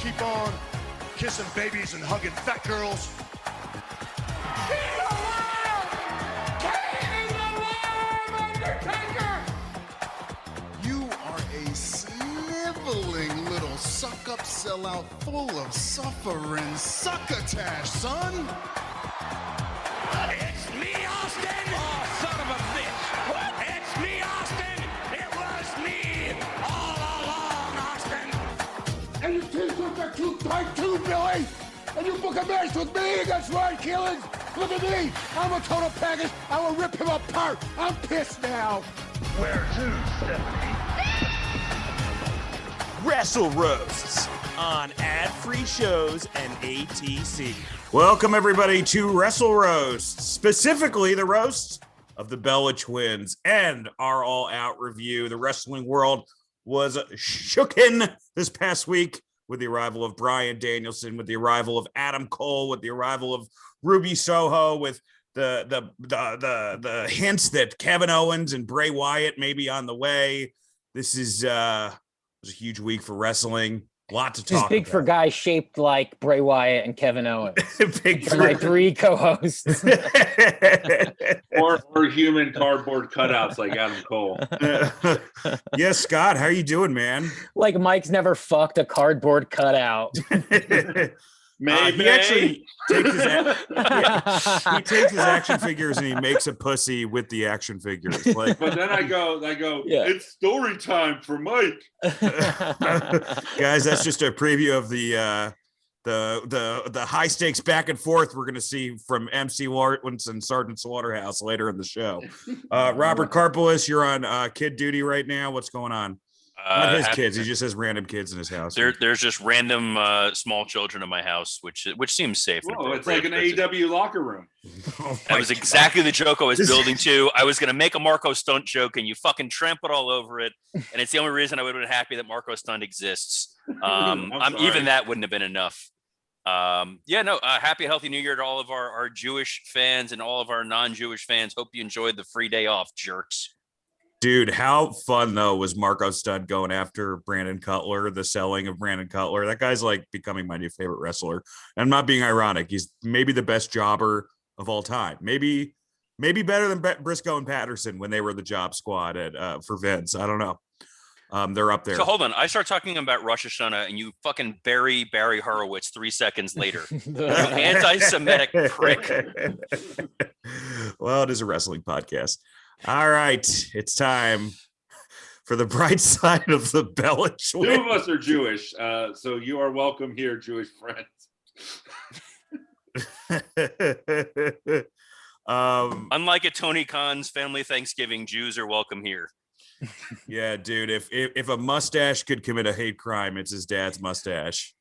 keep on kissing babies and hugging fat girls. You are a sniveling little suck-up sellout full of suffering succotash, son. It's me, Austin! Oh, son of a bitch! What? It's me, Austin! It was me all along, Austin! And you t-shirts are too tight too, Billy! And you book a match with me against Ryan Keelan? Look at me! I'm a total package! I will rip him apart! I'm pissed now! Where to, Stephanie? WrestleRoasts on ad-free shows and ATC. Welcome everybody to WrestleRoasts, specifically the roast of the Bella Twins and our all-out review. The wrestling world was shooken this past week with the arrival of Bryan Danielson, with the arrival of Adam Cole, with the arrival of Ruby Soho, with the hints that Kevin Owens and Bray Wyatt may be on the way. This is was a huge week for wrestling. A lot to talk about. This is big for guys shaped like Bray Wyatt and Kevin Owens. Big for my three co-hosts. or human cardboard cutouts like Adam Cole. Yes, Scott, how you doing, man? Like Mike's never fucked a cardboard cutout. He actually takes his he takes his action figures and he makes a pussy with the action figures. Like, but then I go, yeah. It's story time for Mike. Guys, that's just a preview of the high stakes back and forth we're going to see from MC Lawrence and Sergeant Slaughterhouse later in the show. Robert Karpeles, you're on kid duty right now. What's going on? Not his kids. He just has random kids in his house. There's just random small children in my house, which seems safe. Whoa, it's like an AEW locker room. That was exactly the joke I was building to. I was going to make a Marco Stunt joke, and you fucking trampled all over it. And it's the only reason I would have been happy that Marco Stunt exists. Even that wouldn't have been enough. Happy, healthy New Year to all of our Jewish fans and all of our non-Jewish fans. Hope you enjoyed the free day off, jerks. Dude, how fun though was Marco Stunt going after Brandon Cutler, the selling of Brandon Cutler. That guy's like becoming my new favorite wrestler. I'm not being ironic. He's maybe the best jobber of all time. Maybe better than Briscoe and Patterson when they were the job squad for Vince. I don't know. They're up there. So hold on. I start talking about Rosh Hashanah and you fucking bury Barry Horowitz 3 seconds later. You anti-Semitic prick. Well, it is a wrestling podcast. All right, it's time for the bright side of the Bella Twins. Two of us are Jewish, so you are welcome here, Jewish friends. Unlike at Tony Khan's family Thanksgiving, Jews are welcome here. Yeah, dude, if a mustache could commit a hate crime, it's his dad's mustache.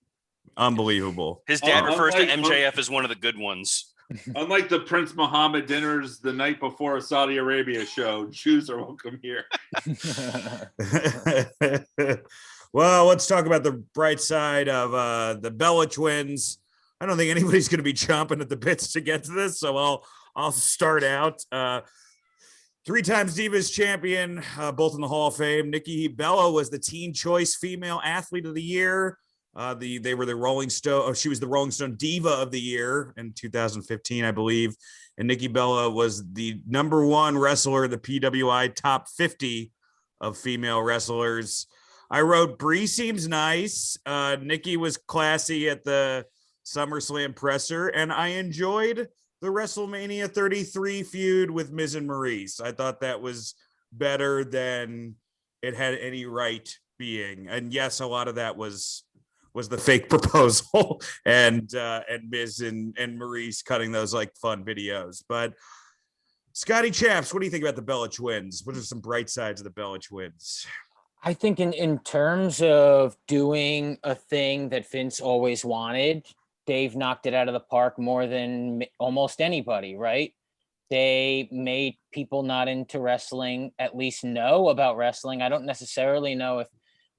Unbelievable. His dad refers to MJF as one of the good ones. Unlike the Prince Muhammad dinners the night before a Saudi Arabia show, Jews are welcome here. Well, let's talk about the bright side of the Bella Twins. I don't think anybody's going to be chomping at the bits to get to this, so I'll start out. 3 times Divas champion, both in the Hall of Fame. Nikki Bella was the Teen Choice Female Athlete of the Year. They were the Rolling Stone. Oh, she was the Rolling Stone Diva of the Year in 2015, I believe. And Nikki Bella was the #1 wrestler in the PWI top 50 of female wrestlers. I wrote Brie seems nice. Nikki was classy at the SummerSlam presser, and I enjoyed the WrestleMania 33 feud with Miz and Maurice. I thought that was better than it had any right being. And yes, a lot of that was the fake proposal and Miz and Maurice cutting those like fun videos. But Scotty Chaps, what do you think about the Bella Twins? What are some bright sides of the Bella Twins? I think in terms of doing a thing that Vince always wanted, they've knocked it out of the park more than almost anybody, right? They made people not into wrestling at least know about wrestling. I don't necessarily know if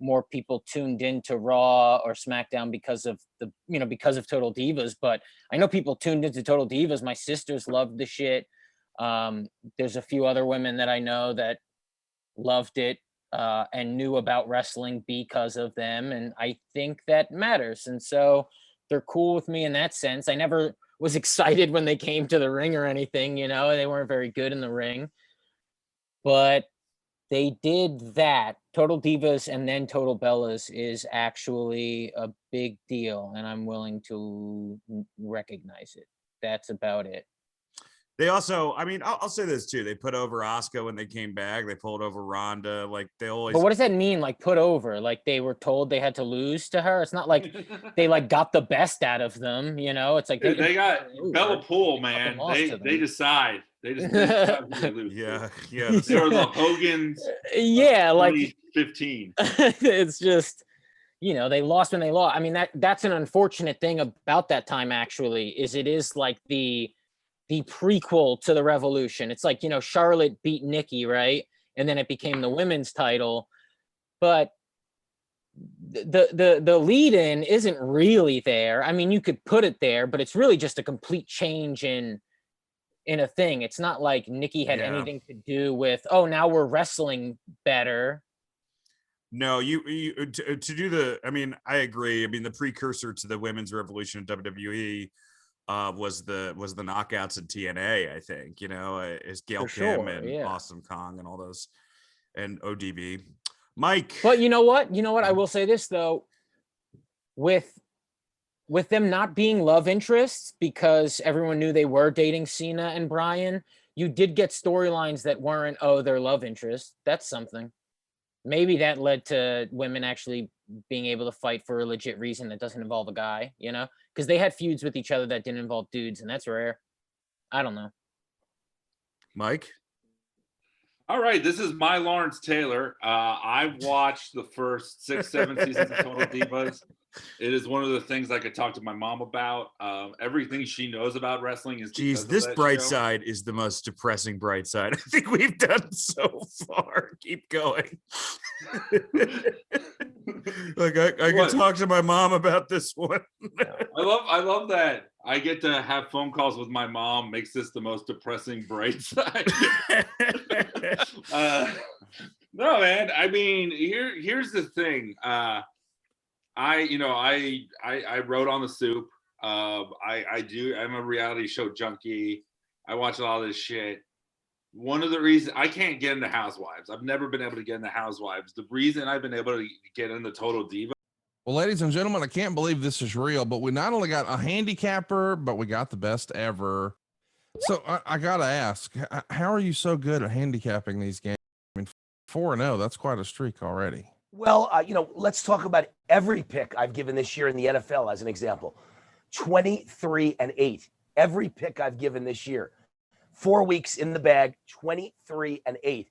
more people tuned into Raw or SmackDown because of Total Divas, but I know people tuned into Total Divas. My sisters loved the shit. There's a few other women that I know that loved it. and knew about wrestling because of them. And I think that matters. And so they're cool with me in that sense. I never was excited when they came to the ring or anything, you know, they weren't very good in the ring. But they did that. Total Divas and then Total Bellas is actually a big deal, and I'm willing to recognize it. That's about it. They also, I mean, I'll say this too. They put over Asuka when they came back. They pulled over Ronda. Like they always. But what does that mean? Like put over? Like they were told they had to lose to her? It's not like they like got the best out of them. You know, it's like Dude, they got Bella Pool, man. They decide. They just decide who they lose. Yeah. They were the Hogans. Yeah, like 2015. It's just, you know, they lost when they lost. I mean, that's an unfortunate thing about that time. Actually, is it is like the prequel to the Revolution. It's like, you know, Charlotte beat Nikki, right? And then it became the women's title. But the lead-in isn't really there. I mean, you could put it there, but it's really just a complete change in a thing. It's not like Nikki had anything to do with, oh, now we're wrestling better. No, you to do the, I mean, I agree. I mean, the precursor to the women's revolution in WWE was the knockouts in TNA, I think, you know, is Gail Kim and Awesome Kong and all those, and ODB. Mike. But you know what? I will say this though, with them not being love interests, because everyone knew they were dating Cena and Bryan, you did get storylines that weren't, oh, they're love interests. That's something. Maybe that led to women actually being able to fight for a legit reason that doesn't involve a guy, you know, because they had feuds with each other that didn't involve dudes, and that's rare. I don't know. Mike? All right, this is my Lawrence Taylor. I've watched the first 6-7 seasons of Total Divas. It is one of the things I could talk to my mom about. Everything she knows about wrestling is. Geez, this bright side is the most depressing bright side I think we've done so far. Keep going. Like I can talk to my mom about this one. I love that I get to have phone calls with my mom. Makes this the most depressing bright side. No, man. I mean, here's the thing. I wrote on the Soup. I'm a reality show junkie. I watch a lot of this shit. One of the reasons I can't get into Housewives, I've never been able to get into Housewives. The reason I've been able to get into Total Diva. Well, ladies and gentlemen, I can't believe this is real, but we not only got a handicapper, but we got the best ever. So I got to ask, how are you so good at handicapping these games? I mean, 4-0, that's quite a streak already. Well, let's talk about every pick I've given this year in the NFL as an example. 23-8. Every pick I've given this year. 4 weeks in the bag, 23-8.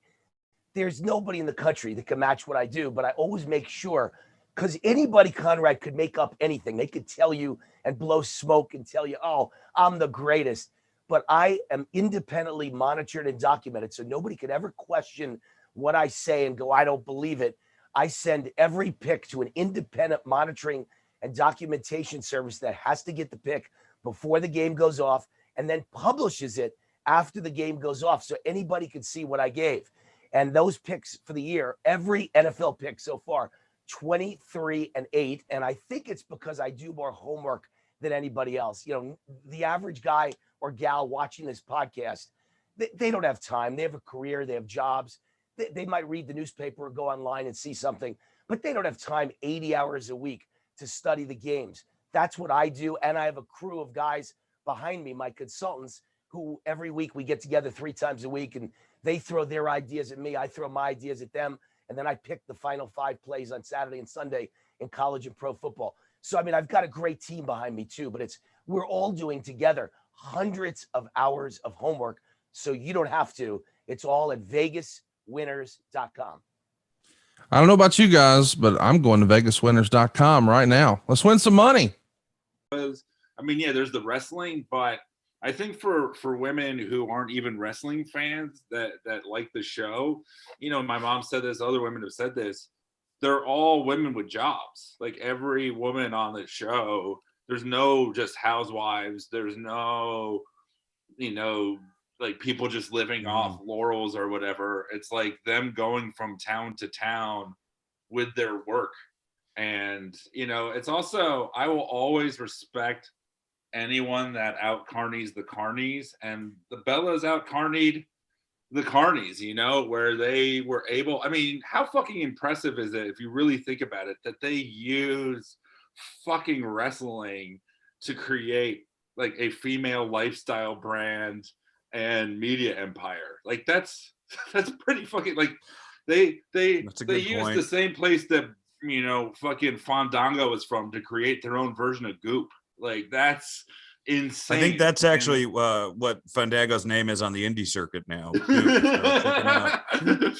There's nobody in the country that can match what I do, but I always make sure, because anybody, Conrad, could make up anything. They could tell you and blow smoke and tell you, oh, I'm the greatest. But I am independently monitored and documented, so nobody could ever question what I say and go, I don't believe it. I send every pick to an independent monitoring and documentation service that has to get the pick before the game goes off and then publishes it after the game goes off so anybody can see what I gave. And those picks for the year, every NFL pick so far, 23-8. And I think it's because I do more homework than anybody else. You know, the average guy or gal watching this podcast, they don't have time. They have a career, they have jobs. They might read the newspaper or go online and see something, but they don't have time 80 hours a week to study the games. That's what I do. And I have a crew of guys behind me, my consultants, who every week we get together 3 times a week and they throw their ideas at me. I throw my ideas at them. And then I pick the final 5 plays on Saturday and Sunday in college and pro football. So, I mean, I've got a great team behind me too, but we're all doing together hundreds of hours of homework. So you don't have to. It's all at VegasWinners.com. I don't know about you guys, but I'm going to VegasWinners.com right now. Let's win some money. I mean, yeah, there's the wrestling, but I think for women who aren't even wrestling fans that like the show, you know, my mom said this, other women have said this, they're all women with jobs. Like every woman on the show, there's no just housewives. There's no, you know, like people just living off laurels or whatever. It's like them going from town to town with their work. And, you know, it's also, I will always respect anyone that out carnies the carnies, and the Bellas out carnied the carnies, you know, where they were able, I mean, how fucking impressive is it if you really think about it, that they use fucking wrestling to create like a female lifestyle brand and media empire? Like that's pretty fucking, like they use the same place that, you know, fucking Fandango is from to create their own version of Goop. Like that's insane. I think that's actually what Fandango's name is on the indie circuit now. Goop, so check 'em out.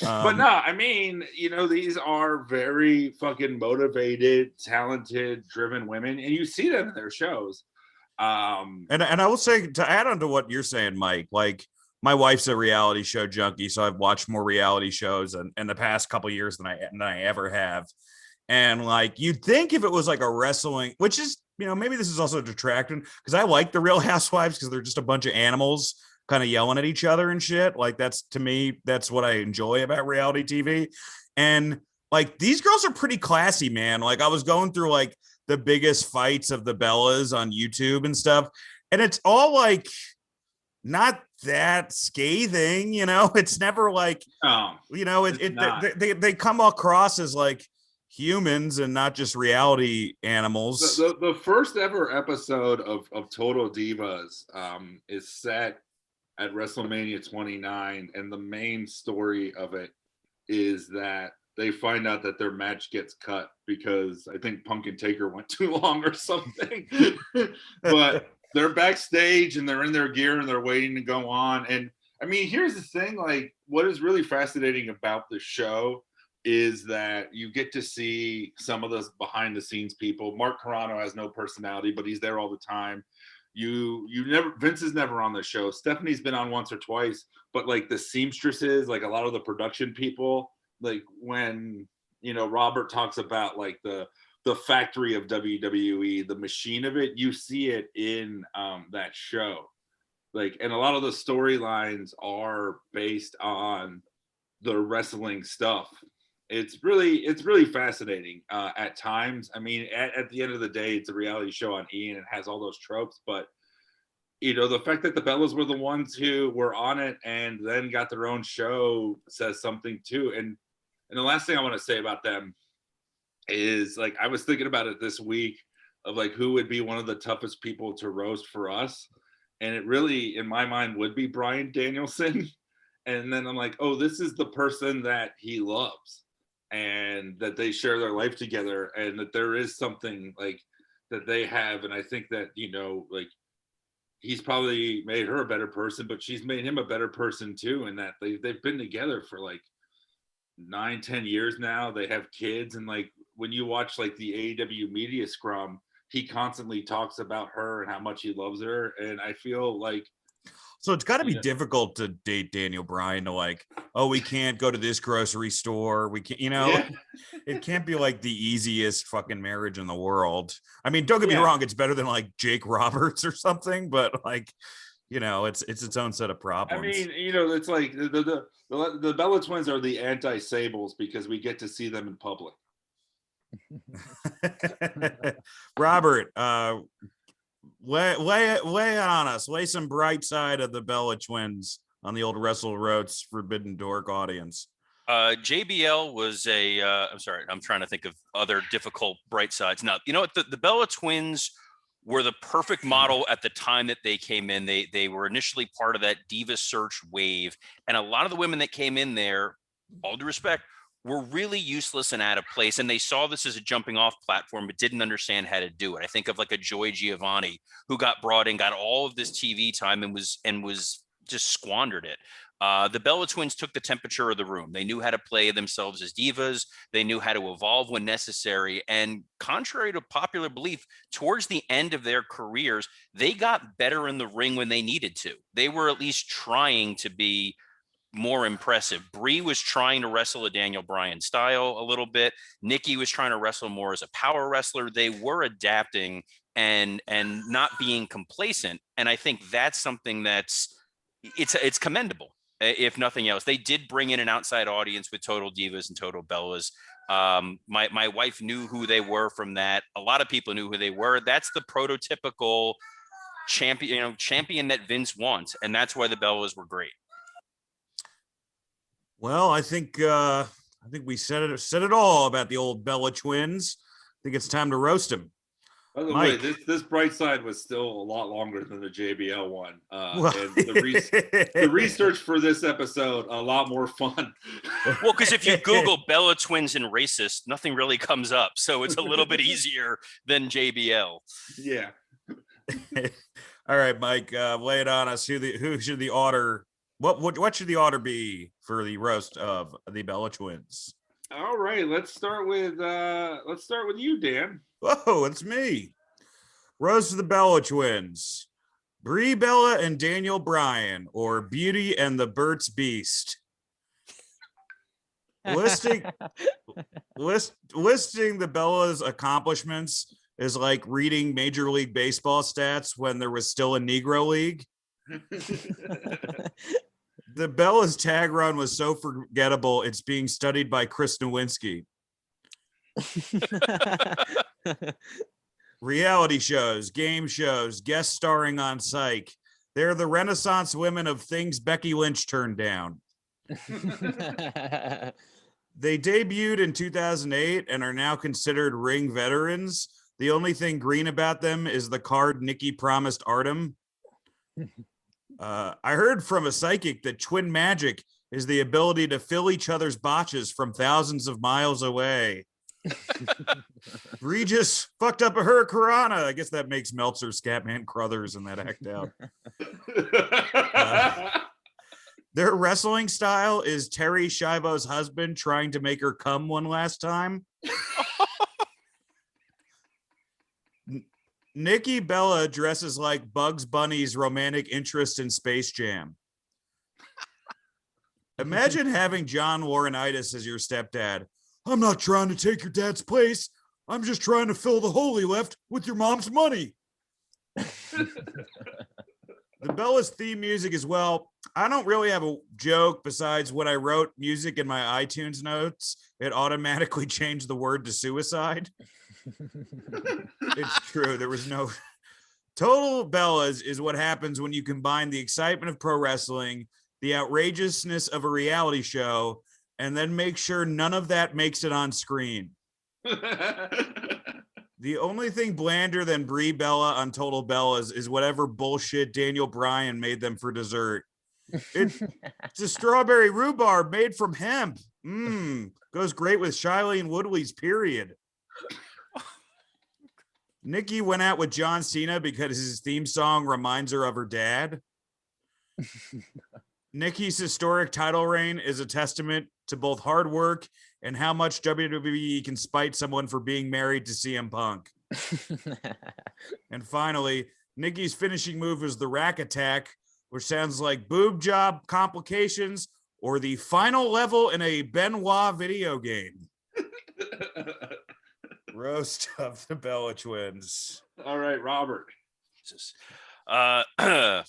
But no, I mean, you know, these are very fucking motivated, talented, driven women, and you see them in their shows. And I will say, to add on to what you're saying, Mike, like my wife's a reality show junkie, so I've watched more reality shows in the past couple of years than I ever have. And like, you'd think if it was like a wrestling, which is, you know, maybe this is also detracting, because I like the Real Housewives because they're just a bunch of animals kind of yelling at each other and shit. Like that's, to me, that's what I enjoy about reality TV. And like, these girls are pretty classy, man. Like I was going through like the biggest fights of the Bellas on YouTube and stuff, and it's all like not that scathing, you know. It's never like, you know, they come across as like humans and not just reality animals. The first ever episode of Total Divas is set at WrestleMania 29, and the main story of it is that they find out that their match gets cut because I think Punk and Taker went too long or something. But they're backstage and they're in their gear and they're waiting to go on. And I mean, here's the thing, like what is really fascinating about the show is that you get to see some of those behind the scenes people. Mark Carrano has no personality, but he's there all the time. Vince is never on the show. Stephanie's been on once or twice, but like the seamstresses, like a lot of the production people, like when, you know, Robert talks about like the factory of WWE, the machine of it, you see it in that show. Like, and a lot of the storylines are based on the wrestling stuff. It's really fascinating at times. I mean, at the end of the day, it's a reality show on E! And it has all those tropes, but you know, the fact that the Bellas were the ones who were on it and then got their own show says something too. And the last thing I want to say about them is, like, I was thinking about it this week of like who would be one of the toughest people to roast for us, and it really, in my mind, would be Bryan Danielson. And then I'm like, oh, this is the person that he loves, and that they share their life together, and that there is something like that they have. And I think that, you know, like he's probably made her a better person, but she's made him a better person too. And that they've been together for like 9-10 years now. They have kids, and like when you watch like the AEW media scrum, he constantly talks about her and how much he loves her. And I feel like, so it's got to be difficult to date Daniel Bryan, to like, oh, we can't go to this grocery store. We can't, you know, yeah. It can't be like the easiest fucking marriage in the world. I mean, don't get me wrong. It's better than like Jake Roberts or something, but like, you know, it's its own set of problems. I mean, you know, it's like the Bella Twins are the anti-Sables because we get to see them in public. Robert, lay it on us. Lay some bright side of the Bella Twins on the old WrestleRoasts Forbidden Dork audience. JBL was I'm sorry, I'm trying to think of other difficult bright sides. Now, you know what? The Bella Twins were the perfect model at the time that they came in. They were initially part of that Diva Search wave. And a lot of the women that came in there, all due respect, were really useless and out of place. And they saw this as a jumping off platform, but didn't understand how to do it. I think of like a Joy Giovanni who got brought in, got all of this TV time and was just squandered it. The Bella Twins took the temperature of the room. They knew how to play themselves as divas. They knew how to evolve when necessary. And contrary to popular belief, towards the end of their careers, they got better in the ring when they needed to. They were at least trying to be more impressive. Brie was trying to wrestle a Daniel Bryan style a little bit. Nikki was trying to wrestle more as a power wrestler. They were adapting and not being complacent. And I think that's something that's it's commendable, if nothing else. They did bring in an outside audience with Total Divas and Total Bellas. My wife knew who they were from that. A lot of people knew who they were. That's the prototypical champion that Vince wants, and that's why the Bellas were great. Well, I think we said it all about the old Bella twins. I think it's time to roast them. By the Mike. way, this bright side was still a lot longer than the JBL one. Well- And the research for this episode, a lot more fun. Well, because if you Google Bella twins and racist, nothing really comes up. So it's a little bit easier than JBL. Yeah. All right, Mike, lay it on us. Who should the order? What should the order be for the roast of the Bella twins? All right, let's start with you, Dan. Whoa, it's me. Roast of the Bella twins. Brie Bella and Daniel Bryan, or Beauty and the Burt's Beast. Listing the Bella's accomplishments is like reading Major League Baseball stats when there was still a Negro League. The Bella's tag run was so forgettable, it's being studied by Chris Nowinski. Reality shows, game shows, guest starring on Psych. They're the Renaissance women of things Becky Lynch turned down. They debuted in 2008 and are now considered ring veterans. The only thing green about them is the card Nikki promised Artem. I heard from a psychic that twin magic is the ability to fill each other's botches from thousands of miles away. Regis fucked up a hurricanrana. I guess that makes Meltzer, Scatman Crothers, and that act out. Their wrestling style is Terry Schiavo's husband trying to make her come one last time. Nikki Bella dresses like Bugs Bunny's romantic interest in Space Jam. Imagine having John Laurinaitis as your stepdad. I'm not trying to take your dad's place. I'm just trying to fill the hole he left with your mom's money. The Bella's theme music as well. I don't really have a joke besides when I wrote music in my iTunes notes, it automatically changed the word to suicide. It's true. There was no Total Bellas is what happens when you combine the excitement of pro wrestling, the outrageousness of a reality show, and then make sure none of that makes it on screen. The only thing blander than Brie Bella on Total Bellas is whatever bullshit Daniel Bryan made them for dessert. It's a strawberry rhubarb made from hemp. Goes great with Shailene Woodley's period. Nikki went out with John Cena because his theme song reminds her of her dad. Nikki's historic title reign is a testament to both hard work and how much WWE can spite someone for being married to CM Punk. And finally, Nikki's finishing move is the rack attack, which sounds like boob job complications or the final level in a Benoit video game. Roast of the Bella twins. All right, Robert. The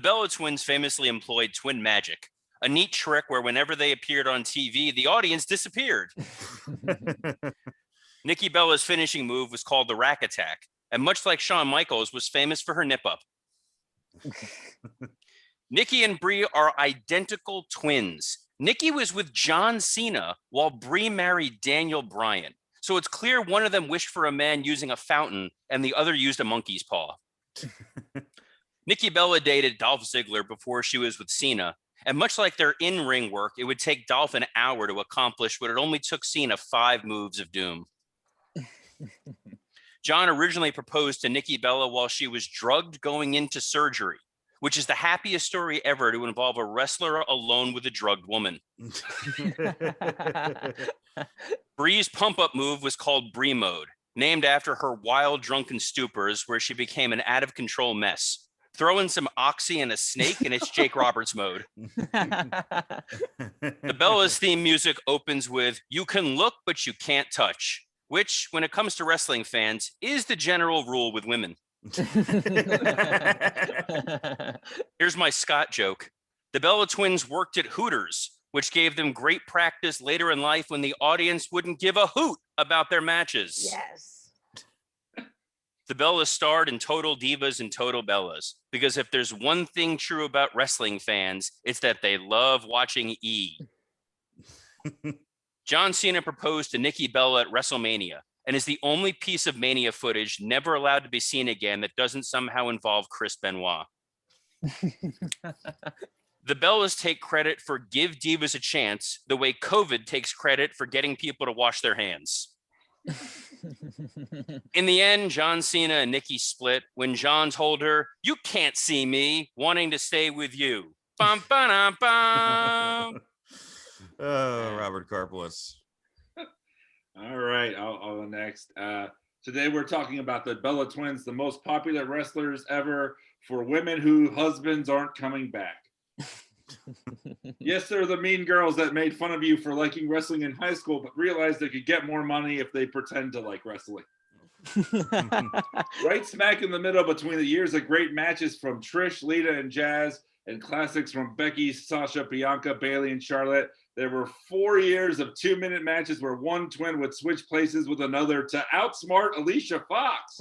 Bella twins famously employed twin magic, a neat trick where whenever they appeared on TV, the audience disappeared. Nikki Bella's finishing move was called the rack attack, and much like Shawn Michaels, was famous for her nip up. Nikki and Brie are identical twins. Nikki was with John Cena while Brie married Daniel Bryan. So it's clear one of them wished for a man using a fountain and the other used a monkey's paw. Nikki Bella dated Dolph Ziggler before she was with Cena. And much like their in-ring work, it would take Dolph an hour to accomplish what it only took Cena 5 moves of doom. John originally proposed to Nikki Bella while she was drugged going into surgery, which is the happiest story ever to involve a wrestler alone with a drugged woman. Brie's pump-up move was called Brie Mode, named after her wild drunken stupors where she became an out-of-control mess. Throw in some oxy and a snake and it's Jake Roberts mode. The Bella's theme music opens with "You can look, but you can't touch," which, when it comes to wrestling fans, is the general rule with women. Here's my Scott joke. The Bella twins worked at Hooters, which gave them great practice later in life when the audience wouldn't give a hoot about their matches. Yes. The Bellas starred in Total Divas and Total Bellas because if there's one thing true about wrestling fans, it's that they love watching E. John Cena proposed to Nikki Bella at WrestleMania and is the only piece of Mania footage never allowed to be seen again that doesn't somehow involve Chris Benoit. The Bellas take credit for Give Divas a Chance the way COVID takes credit for getting people to wash their hands. In the end, John Cena and Nikki split when John told her, "You can't see me," wanting to stay with you. Bum, ba, bum. Oh, Robert Karpeles. All right, I'll go next. Today we're talking about the Bella twins, the most popular wrestlers ever for women whose husbands aren't coming back. Yes, they're the mean girls that made fun of you for liking wrestling in high school, but realized they could get more money if they pretend to like wrestling. Right smack in the middle between the years of great matches from Trish, Lita, and Jazz, and classics from Becky, Sasha, Bianca, Bayley, and Charlotte, there were 4 years of 2-minute matches where one twin would switch places with another to outsmart Alicia Fox.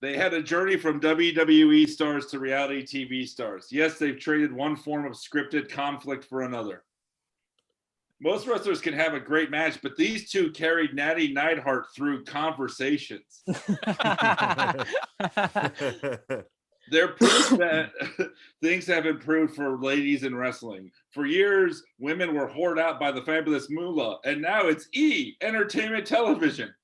They had a journey from WWE stars to reality TV stars. Yes, they've traded one form of scripted conflict for another. Most wrestlers can have a great match, but these two carried Natty Neidhart through conversations. They're proof that things have improved for ladies in wrestling. For years, women were whored out by the fabulous Moolah, and now it's entertainment television.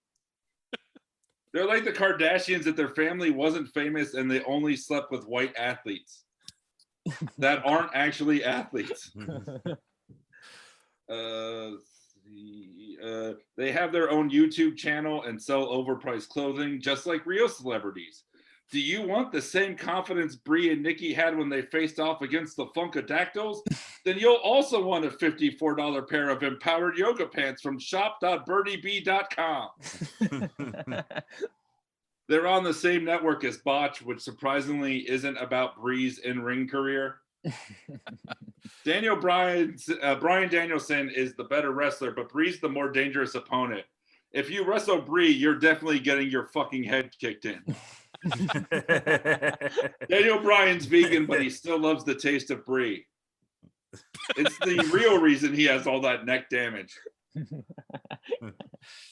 They're like the Kardashians that their family wasn't famous and they only slept with white athletes that aren't actually athletes. They have their own YouTube channel and sell overpriced clothing just like real celebrities. Do you want the same confidence Brie and Nikki had when they faced off against the Funkadactyls? Then you'll also want a $54 pair of empowered yoga pants from shop.birdieb.com. They're on the same network as Botch, which surprisingly isn't about Brie's in-ring career. Brian Danielson is the better wrestler, but Brie's the more dangerous opponent. If you wrestle Brie, you're definitely getting your fucking head kicked in. Daniel Bryan's vegan, but he still loves the taste of Brie. It's the real reason he has all that neck damage. And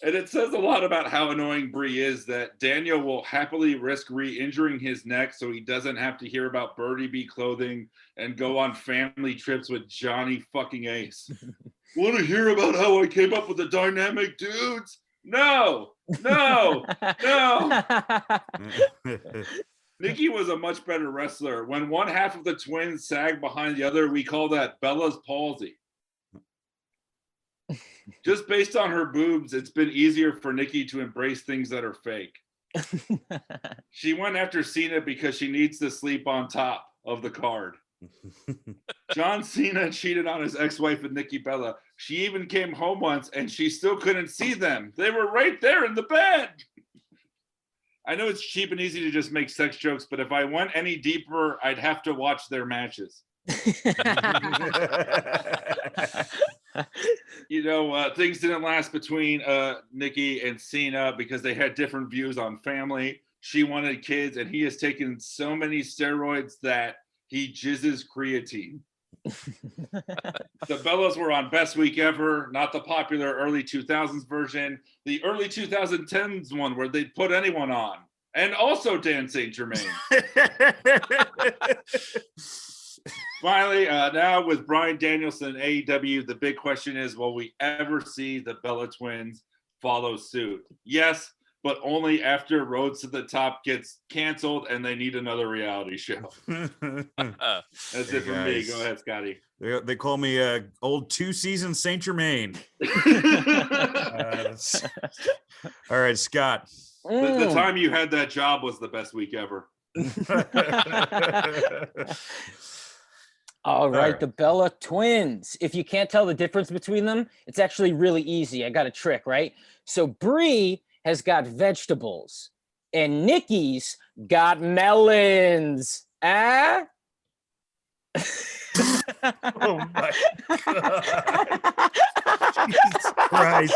it says a lot about how annoying Brie is that Daniel will happily risk re-injuring his neck so he doesn't have to hear about Birdie Bee clothing and go on family trips with Johnny fucking Ace. Want to hear about how I came up with the dynamic dudes? No. Nikki was a much better wrestler. When one half of the twins sag behind the other, we call that Bella's palsy. Just based on her boobs, it's been easier for Nikki to embrace things that are fake. She went after Cena because she needs to sleep on top of the card. John Cena cheated on his ex-wife with Nikki Bella. She even came home once and she still couldn't see them. They were right there in the bed. I know it's cheap and easy to just make sex jokes, but if I went any deeper, I'd have to watch their matches. Things didn't last between Nikki and Cena because they had different views on family. She wanted kids, and he has taken so many steroids that he jizzes creatine. The Bellas were on Best Week Ever, not the popular early 2000s version, the early 2010s one where they'd put anyone on, and also Dan St. Germain. Finally, now with Bryan Danielson and AEW, the big question is, will we ever see the Bella twins follow suit? Yes, but only after Roads to the Top gets canceled and they need another reality show. That's it for me. Go ahead, Scotty. They call me old 2-season Saint Germain. All right, Scott. The time you had that job was the best week ever. All right, the Bella twins. If you can't tell the difference between them, it's actually really easy. I got a trick, right? So Brie has got vegetables. and Nikki's got melons. Ah. Oh my God. Jesus Christ.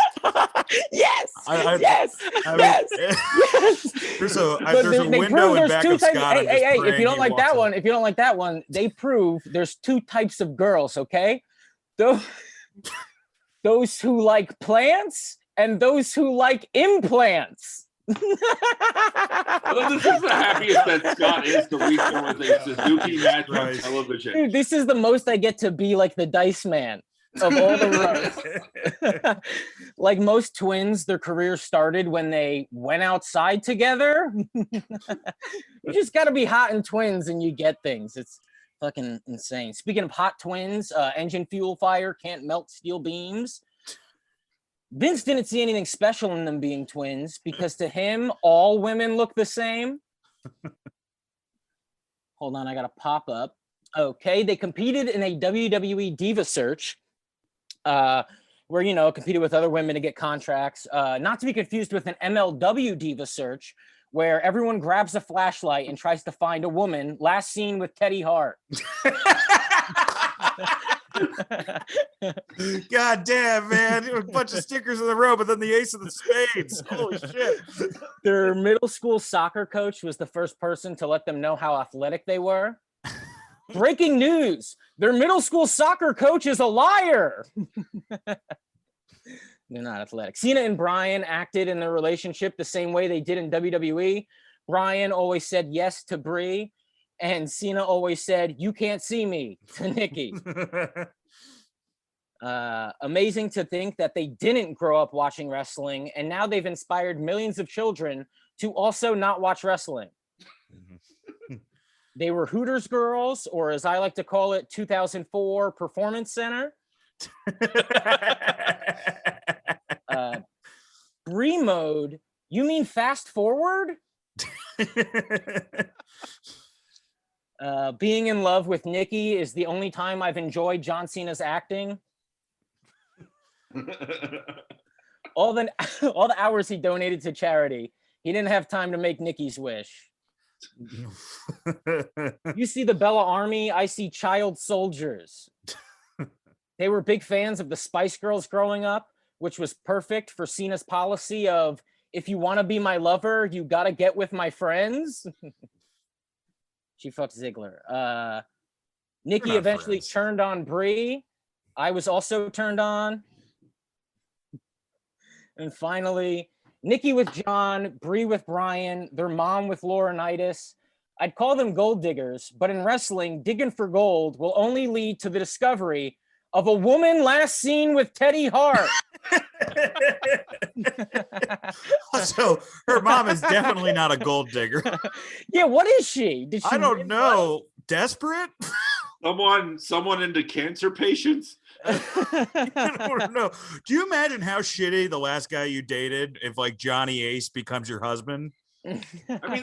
Yes. I Yes. mean, Yes. Yes. There's a But there's a they window prove in there's back two of types. Scott. Hey, I'm just hey, hey! If praying you don't he like walks that up. one, if you don't like that one, they prove there's two types of girls. Okay, those those who like plants and those who like implants. Well, this is the happiest that Scott is the weekend with a Suzuki match on Christ. television. Dude, this is the most I get to be like the dice man of all the roasts. Like most twins, their career started when they went outside together. You just got to be hot in twins and you get things. It's fucking insane. Speaking of hot twins, engine fuel fire can't melt steel beams. Vince didn't see anything special in them being twins because to him, all women look the same. Hold on, I got a pop up. Okay, they competed in a WWE Diva Search, where, you know, competed with other women to get contracts. Not to be confused with an MLW Diva Search, where everyone grabs a flashlight and tries to find a woman, last seen with Teddy Hart. God damn, man. A bunch of stickers in the row, but then the ace of the spades. Holy shit. Their middle school soccer coach was the first person to let them know how athletic they were. Breaking news, their middle school soccer coach is a liar. They're not athletic. Cena and Bryan acted in their relationship the same way they did in WWE. Bryan always said yes to Brie, and Cena always said, "You can't see me," to Nikki. Amazing to think that they didn't grow up watching wrestling, and now they've inspired millions of children to also not watch wrestling. They were Hooters girls, or as I like to call it, 2004 Performance Center. Brie mode? You mean fast forward? Being in love with Nikki is the only time I've enjoyed John Cena's acting. all the hours he donated to charity, he didn't have time to make Nikki's wish. You see the Bella Army, I see child soldiers. They were big fans of the Spice Girls growing up, which was perfect for Cena's policy of, if you want to be my lover, you got to get with my friends. She fucked Ziggler. Nikki eventually turned on Brie. I was also turned on. And finally, Nikki with John, Brie with Bryan, their mom with Laurinaitis. I'd call them gold diggers, but in wrestling, digging for gold will only lead to the discovery of a woman last seen with Teddy Hart. So her mom is definitely not a gold digger. Yeah, what is she? Did she I don't know. Desperate? Someone into cancer patients? I don't know. Do you imagine how shitty the last guy you dated if like Johnny Ace becomes your husband? I mean,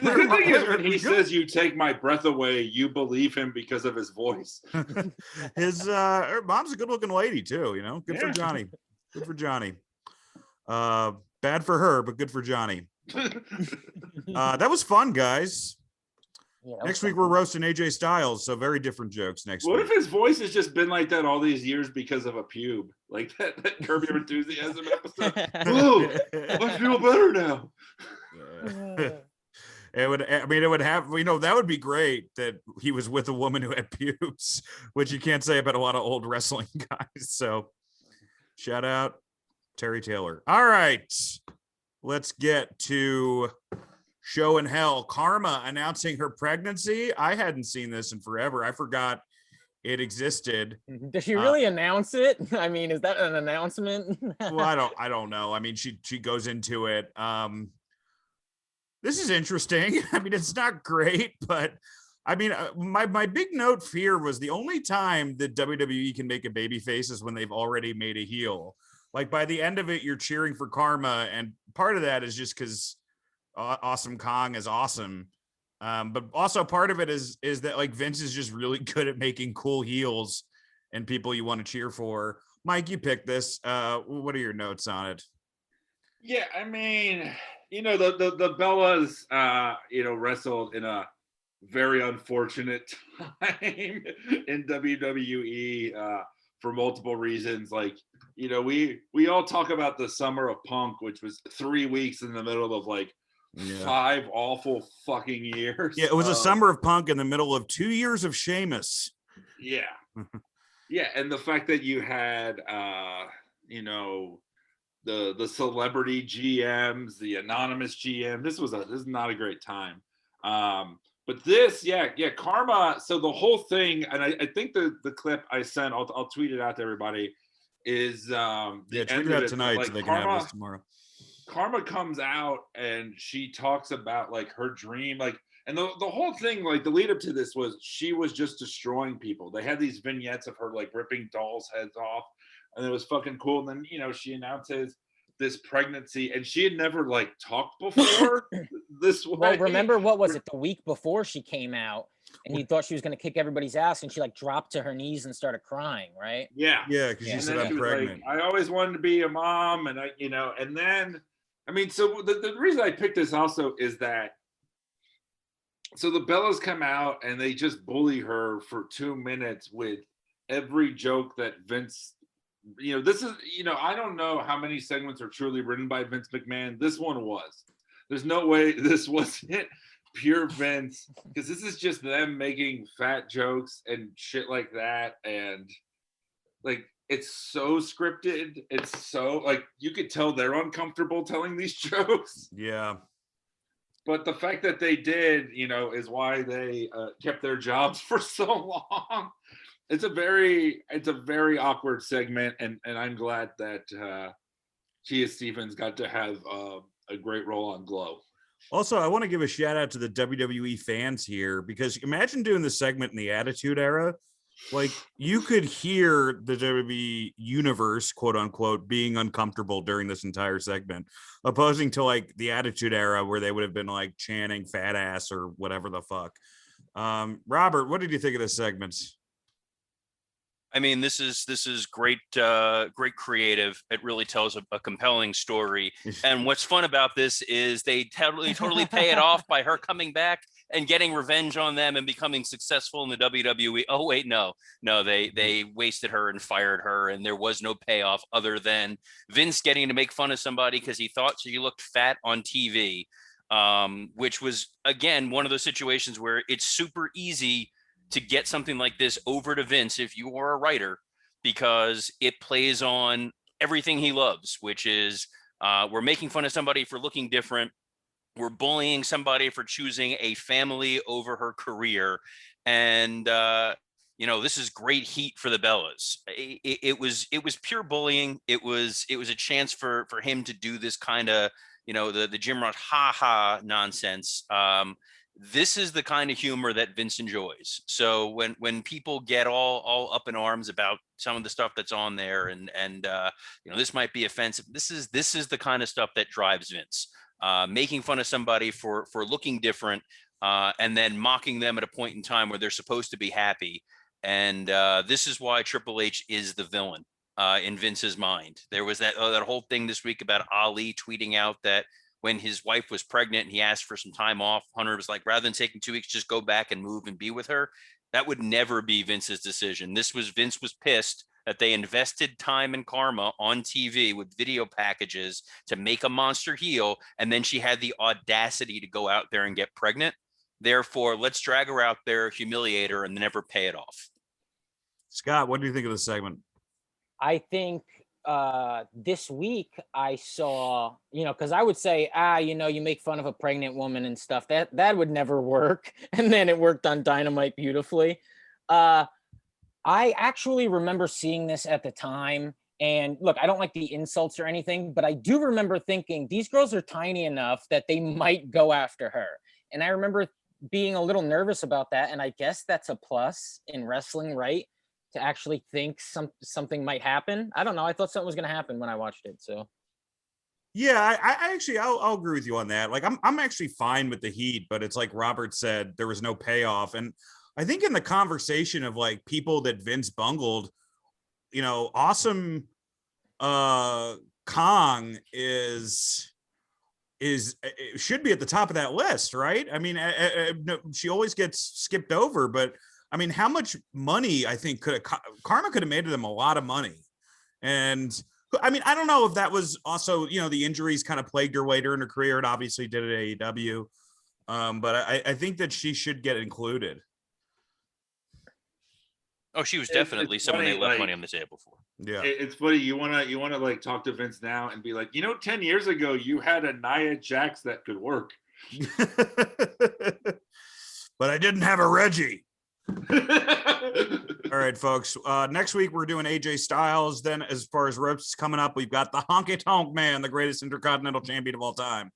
the good thing is when he says you take my breath away, you believe him because of his voice. Her mom's a good looking lady too, you know. Good for Johnny. Good for Johnny. Bad for her, but good for Johnny. That was fun, guys. Yeah, next week we're roasting AJ Styles, so very different jokes next week. What if his voice has just been like that all these years because of a pube? Like that Curb Your Enthusiasm episode. Whoa, I feel better now. It would have, you know, that would be great that he was with a woman who had pubes, which you can't say about a lot of old wrestling guys. So shout out Terry Taylor. All right, let's get to Show in Hell. Karma announcing her pregnancy. I hadn't seen this in forever. I forgot it existed. Does she really announce it? I mean, is that an announcement? Well, I don't know. I mean, she goes into it. This is interesting. I mean, it's not great, but I mean, my big note fear was the only time that WWE can make a baby face is when they've already made a heel. Like by the end of it, you're cheering for Karma, and part of that is just because Awesome Kong is awesome. But also part of it is that like Vince is just really good at making cool heels and people you want to cheer for. Mike, you picked this. What are your notes on it? Yeah, I mean, the Bellas, wrestled in a very unfortunate time in WWE for multiple reasons. Like, we all talk about the summer of Punk, which was 3 weeks in the middle of like 5 awful fucking years. Yeah, it was a summer of Punk in the middle of 2 years of Sheamus. Yeah. Yeah, and the fact that you had the celebrity GMs, the anonymous GM, this is not a great time. But this, Karma. So the whole thing, and I think the clip I sent, I'll tweet it out to everybody, is tweet it out tonight, like, so they can have this tomorrow. Karma comes out and she talks about like her dream, like, and the whole thing, like the lead up to this was she was just destroying people. They had these vignettes of her like ripping dolls' heads off, and it was fucking cool. And then she announces this pregnancy, and she had never like talked before this way. Well, remember, what was it, the week before she came out, and you thought she was going to kick everybody's ass, and she like dropped to her knees and started crying, right? Yeah, because she said I'm pregnant. Like, I always wanted to be a mom, and and then so the reason I picked this also is that, so the Bellas come out and they just bully her for 2 minutes with every joke that Vince. This is, I don't know how many segments are truly written by Vince McMahon. This one was. There's no way this wasn't pure Vince, because this is just them making fat jokes and shit like that. And like, it's so scripted. It's so like, you could tell they're uncomfortable telling these jokes. Yeah. But the fact that they did, is why they kept their jobs for so long. It's a very awkward segment, and I'm glad that Gia Stevens got to have a great role on Glow. Also, I want to give a shout out to the WWE fans here, because imagine doing this segment in the Attitude Era. Like, you could hear the WWE universe, quote unquote, being uncomfortable during this entire segment, opposing to like the Attitude Era, where they would have been like chanting fat ass or whatever the fuck. Robert, what did you think of this segment? I mean, this is great, great creative. It really tells a compelling story. And what's fun about this is they totally pay it off by her coming back and getting revenge on them and becoming successful in the WWE. Oh wait, no, they wasted her and fired her, and there was no payoff other than Vince getting to make fun of somebody because he thought she looked fat on TV, which was again one of those situations where it's super easy to get something like this over to Vince if you are a writer, because it plays on everything he loves, which is we're making fun of somebody for looking different. We're bullying somebody for choosing a family over her career. And, this is great heat for the Bellas. It was pure bullying. It was a chance for him to do this kind of, the Jim Ross ha nonsense. This is the kind of humor that Vince enjoys. So when people get all up in arms about some of the stuff that's on there, and this might be offensive, this is the kind of stuff that drives Vince. Making fun of somebody for looking different, and then mocking them at a point in time where they're supposed to be happy. And this is why Triple H is the villain in Vince's mind. There was that whole thing this week about Ali tweeting out that when his wife was pregnant and he asked for some time off, Hunter was like, rather than taking 2 weeks, just go back and move and be with her. That would never be Vince's decision. Vince was pissed that they invested time in Karma on TV with video packages to make a monster heel, and then she had the audacity to go out there and get pregnant. Therefore, let's drag her out there, humiliate her, and never pay it off. Scott, what do you think of the segment? I think this week I saw, because I would say, you make fun of a pregnant woman and stuff. That would never work. And then it worked on Dynamite beautifully. I actually remember seeing this at the time. And look, I don't like the insults or anything, but I do remember thinking these girls are tiny enough that they might go after her. And I remember being a little nervous about that. And I guess that's a plus in wrestling, right? To actually think something might happen. I don't know. I thought something was going to happen when I watched it. So, yeah, I actually, I'll agree with you on that. Like, I'm actually fine with the heat, but it's like Robert said, there was no payoff. And I think in the conversation of like people that Vince bungled, Awesome Kong is should be at the top of that list, right? I mean, no, she always gets skipped over, but I mean, how much money I think Karma could have made them a lot of money. And I mean, I don't know if that was also, the injuries kind of plagued her later in her career. It obviously did at AEW. But I think that she should get included. Oh, she was definitely someone funny, they left money on the table for. Yeah, it's funny. You wanna like talk to Vince now and be like, 10 years ago you had a Nia Jax that could work, but I didn't have a Reggie. All right, folks. Next week we're doing AJ Styles. Then, as far as roasts coming up, we've got the Honky Tonk Man, the greatest Intercontinental Champion of all time.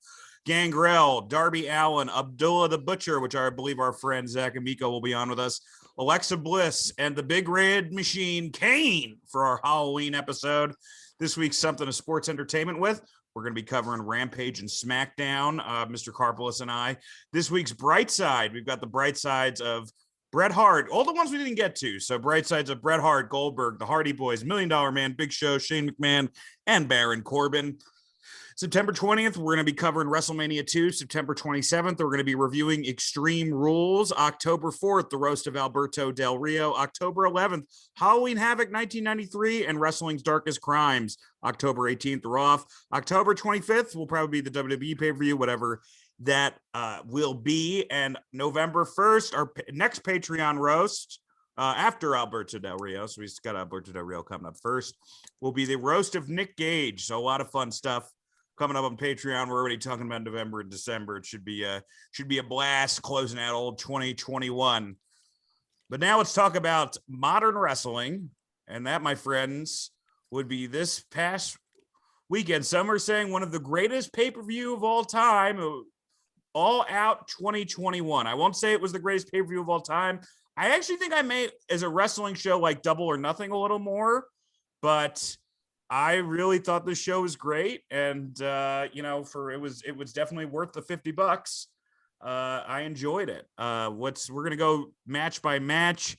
Gangrel, Darby Allin, Abdullah the Butcher, which I believe our friend Zach and Miko will be on with us, Alexa Bliss, and the Big Red Machine, Kane, for our Halloween episode. This week's Something to Sports Entertainment with. We're going to be covering Rampage and SmackDown, Mr. Karpeles and I. This week's Bright Side, we've got the bright sides of Bret Hart, all the ones we didn't get to. So bright sides of Bret Hart, Goldberg, the Hardy Boys, $1 Million Man, Big Show, Shane McMahon, and Baron Corbin. September 20th, we're going to be covering WrestleMania 2. September 27th, we're going to be reviewing Extreme Rules. October 4th, the roast of Alberto Del Rio. October 11th, Halloween Havoc 1993 and Wrestling's Darkest Crimes. October 18th, Raw. October 25th will probably be the WWE pay-per-view, whatever that will be. And November 1st, our next Patreon roast after Alberto Del Rio, so we've got Alberto Del Rio coming up first, will be the roast of Nick Gage. So a lot of fun stuff coming up on Patreon. We're already talking about November and December. It should be a blast closing out old 2021. But now let's talk about modern wrestling, and that, my friends, would be this past weekend. Some are saying one of the greatest pay-per-view of all time. All Out 2021. I won't say it was the greatest pay-per-view of all time. I actually think I may, as a wrestling show, like Double or Nothing a little more, but I really thought this show was great. And, it was definitely worth the $50. I enjoyed it. We're going to go match by match.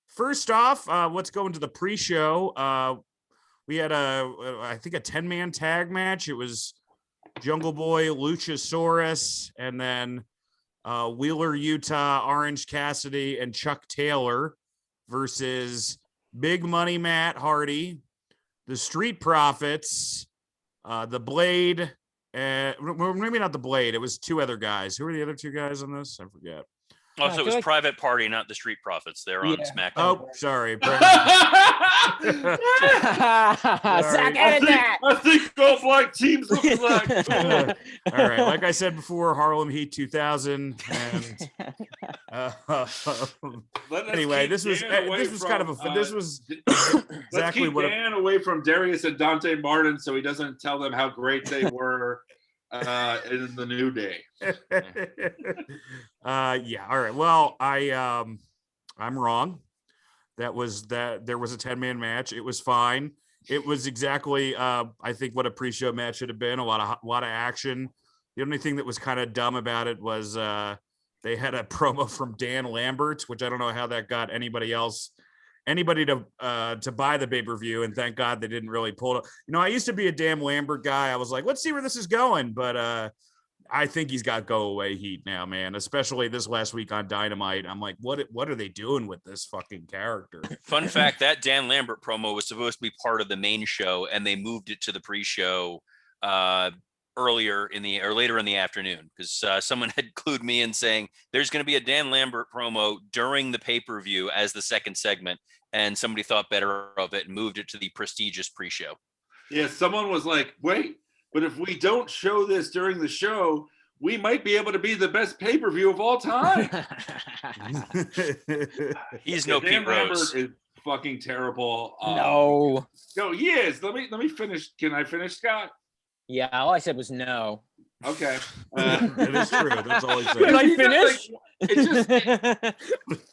First off, let's go into the pre-show. We had I think a 10-man tag match. It was Jungle Boy, Luchasaurus, and then Wheeler Utah, Orange Cassidy, and Chuck Taylor versus Big Money Matt Hardy, the Street Profits, the Blade, maybe not the Blade. It was two other guys. Who were the other two guys on this? I forget. Oh, so it was Private Party, not the Street Profits. They're on SmackDown. Oh, sorry. Zach, edit that. I think both like teams look like. All right. Like I said before, Harlem Heat 2000. And anyway, this was exactly what Dan away from Darius and Dante Martin, so he doesn't tell them how great they were in the New Day. Yeah. All right. Well, I'm wrong. There was a 10-man match. It was fine. It was exactly I think what a pre-show match should have been. A lot of action. The only thing that was kind of dumb about it was they had a promo from Dan Lambert, which I don't know how that got anybody to buy the pay-per-view, and thank God they didn't really pull it. I used to be a damn Lambert guy. I was like, let's see where this is going, but I think he's got go away heat now, man, especially this last week on Dynamite. I'm like, what are they doing with this fucking character? Fun fact, that Dan Lambert promo was supposed to be part of the main show, and they moved it to the pre-show later in the afternoon, because someone had clued me in saying there's going to be a Dan Lambert promo during the pay-per-view as the second segment, and somebody thought better of it and moved it to the prestigious pre-show. Yeah, someone was like, wait, but if we don't show this during the show, we might be able to be the best pay-per-view of all time. He's no Pete Rose. Is fucking terrible. No, he is. Let me finish. Can I finish, Scott? Yeah, all I said was no. Okay. It is true. That's all he said. Can I finish?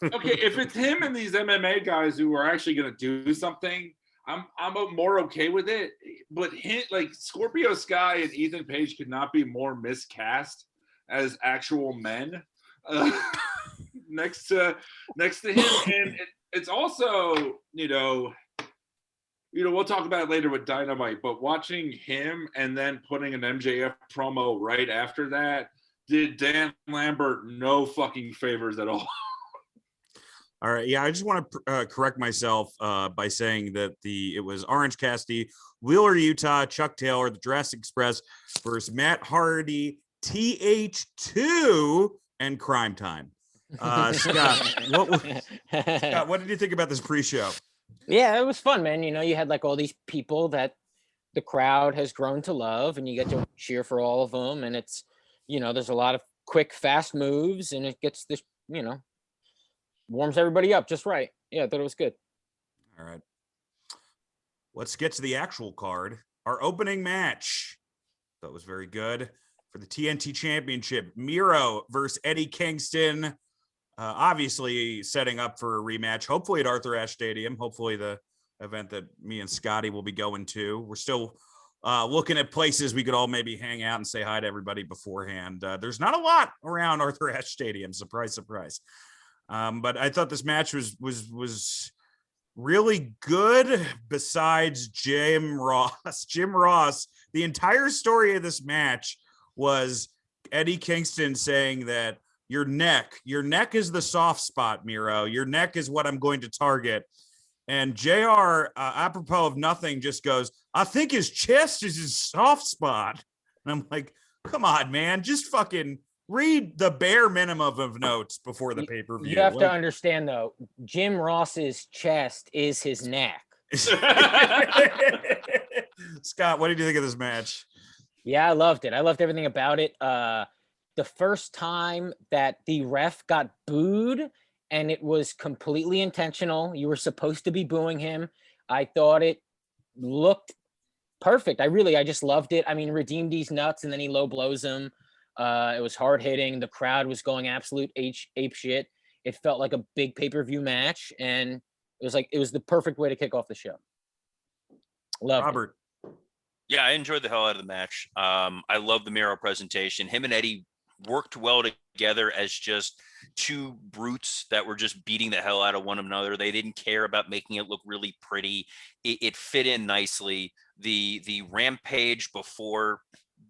Okay, if it's him and these MMA guys who are actually going to do something, I'm more okay with it. But like Scorpio Sky and Ethan Page could not be more miscast as actual men next to him, and it's also we'll talk about it later with Dynamite, but watching him and then putting an MJF promo right after that did Dan Lambert no fucking favors at all. All right. Yeah, I just want to correct myself by saying that it was Orange Cassidy, Wheeler, Utah, Chuck Taylor, the Jurassic Express versus Matt Hardy, TH2, and Crime Time. Scott, what did you think about this pre-show? Yeah, it was fun, man. You had like all these people that the crowd has grown to love, and you get to cheer for all of them. And it's, there's a lot of quick, fast moves, and it gets this, warms everybody up just right. Yeah, I thought it was good. All right. Let's get to the actual card. Our opening match. That was very good for the TNT Championship. Miro versus Eddie Kingston. Obviously setting up for a rematch, hopefully at Arthur Ashe Stadium, hopefully the event that me and Scotty will be going to. We're still looking at places we could all maybe hang out and say hi to everybody beforehand. There's not a lot around Arthur Ashe Stadium, surprise, surprise. But I thought this match was really good. Besides Jim Ross, the entire story of this match was Eddie Kingston saying that your neck is the soft spot, Miro. Your neck is what I'm going to target. And JR, apropos of nothing, just goes, I think his chest is his soft spot. And I'm like, come on, man, just fucking read the bare minimum of notes before the pay-per-view. You have to understand, though, Jim Ross's chest is his neck. Scott, what did you think of this match? Yeah, I loved it. I loved everything about it. The first time that the ref got booed, and it was completely intentional. You were supposed to be booing him. I thought it looked perfect. I just loved it. I mean, redeemed these nuts, and then he low blows him. It was hard hitting. The crowd was going absolute ape shit. It felt like a big pay-per-view match, and it was the perfect way to kick off the show. Robert. Yeah, I enjoyed the hell out of the match. I love the Miro presentation. Him and Eddie worked well together as just two brutes that were just beating the hell out of one another. They didn't care about making it look really pretty. It fit in nicely. The Rampage before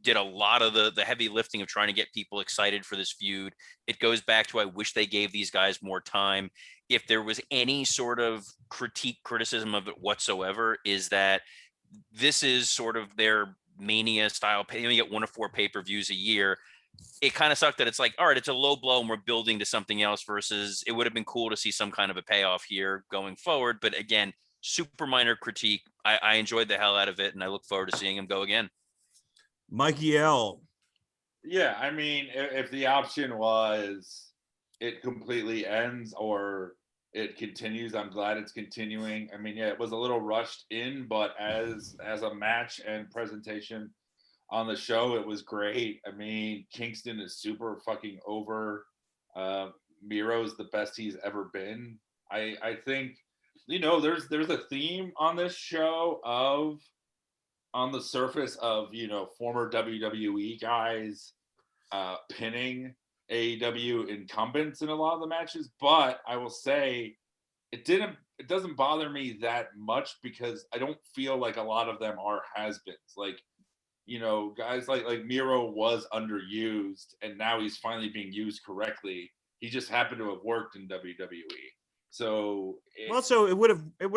did a lot of the heavy lifting of trying to get people excited for this feud. It goes back to, I wish they gave these guys more time. If there was any sort of criticism of it whatsoever, is that this is sort of their Mania style. They only get 1 or 4 pay-per-views a year. It kind of sucked that it's like, all right, it's a low blow and we're building to something else, versus it would have been cool to see some kind of a payoff here going forward. But again, super minor critique. I enjoyed the hell out of it, and I look forward to seeing him go again. Mikey L. Yeah, I mean, if the option was it completely ends or it continues, I'm glad it's continuing. I mean, yeah, it was a little rushed in, but as a match and presentation on the show, it was great. I mean, Kingston is super fucking over. Miro's the best he's ever been. I think, there's a theme on this show of, on the surface of, former WWE guys pinning AEW incumbents in a lot of the matches, but I will say it doesn't bother me that much, because I don't feel like a lot of them are has-beens. Like, guys like Miro was underused, and now he's finally being used correctly. He just happened to have worked in WWE. So it would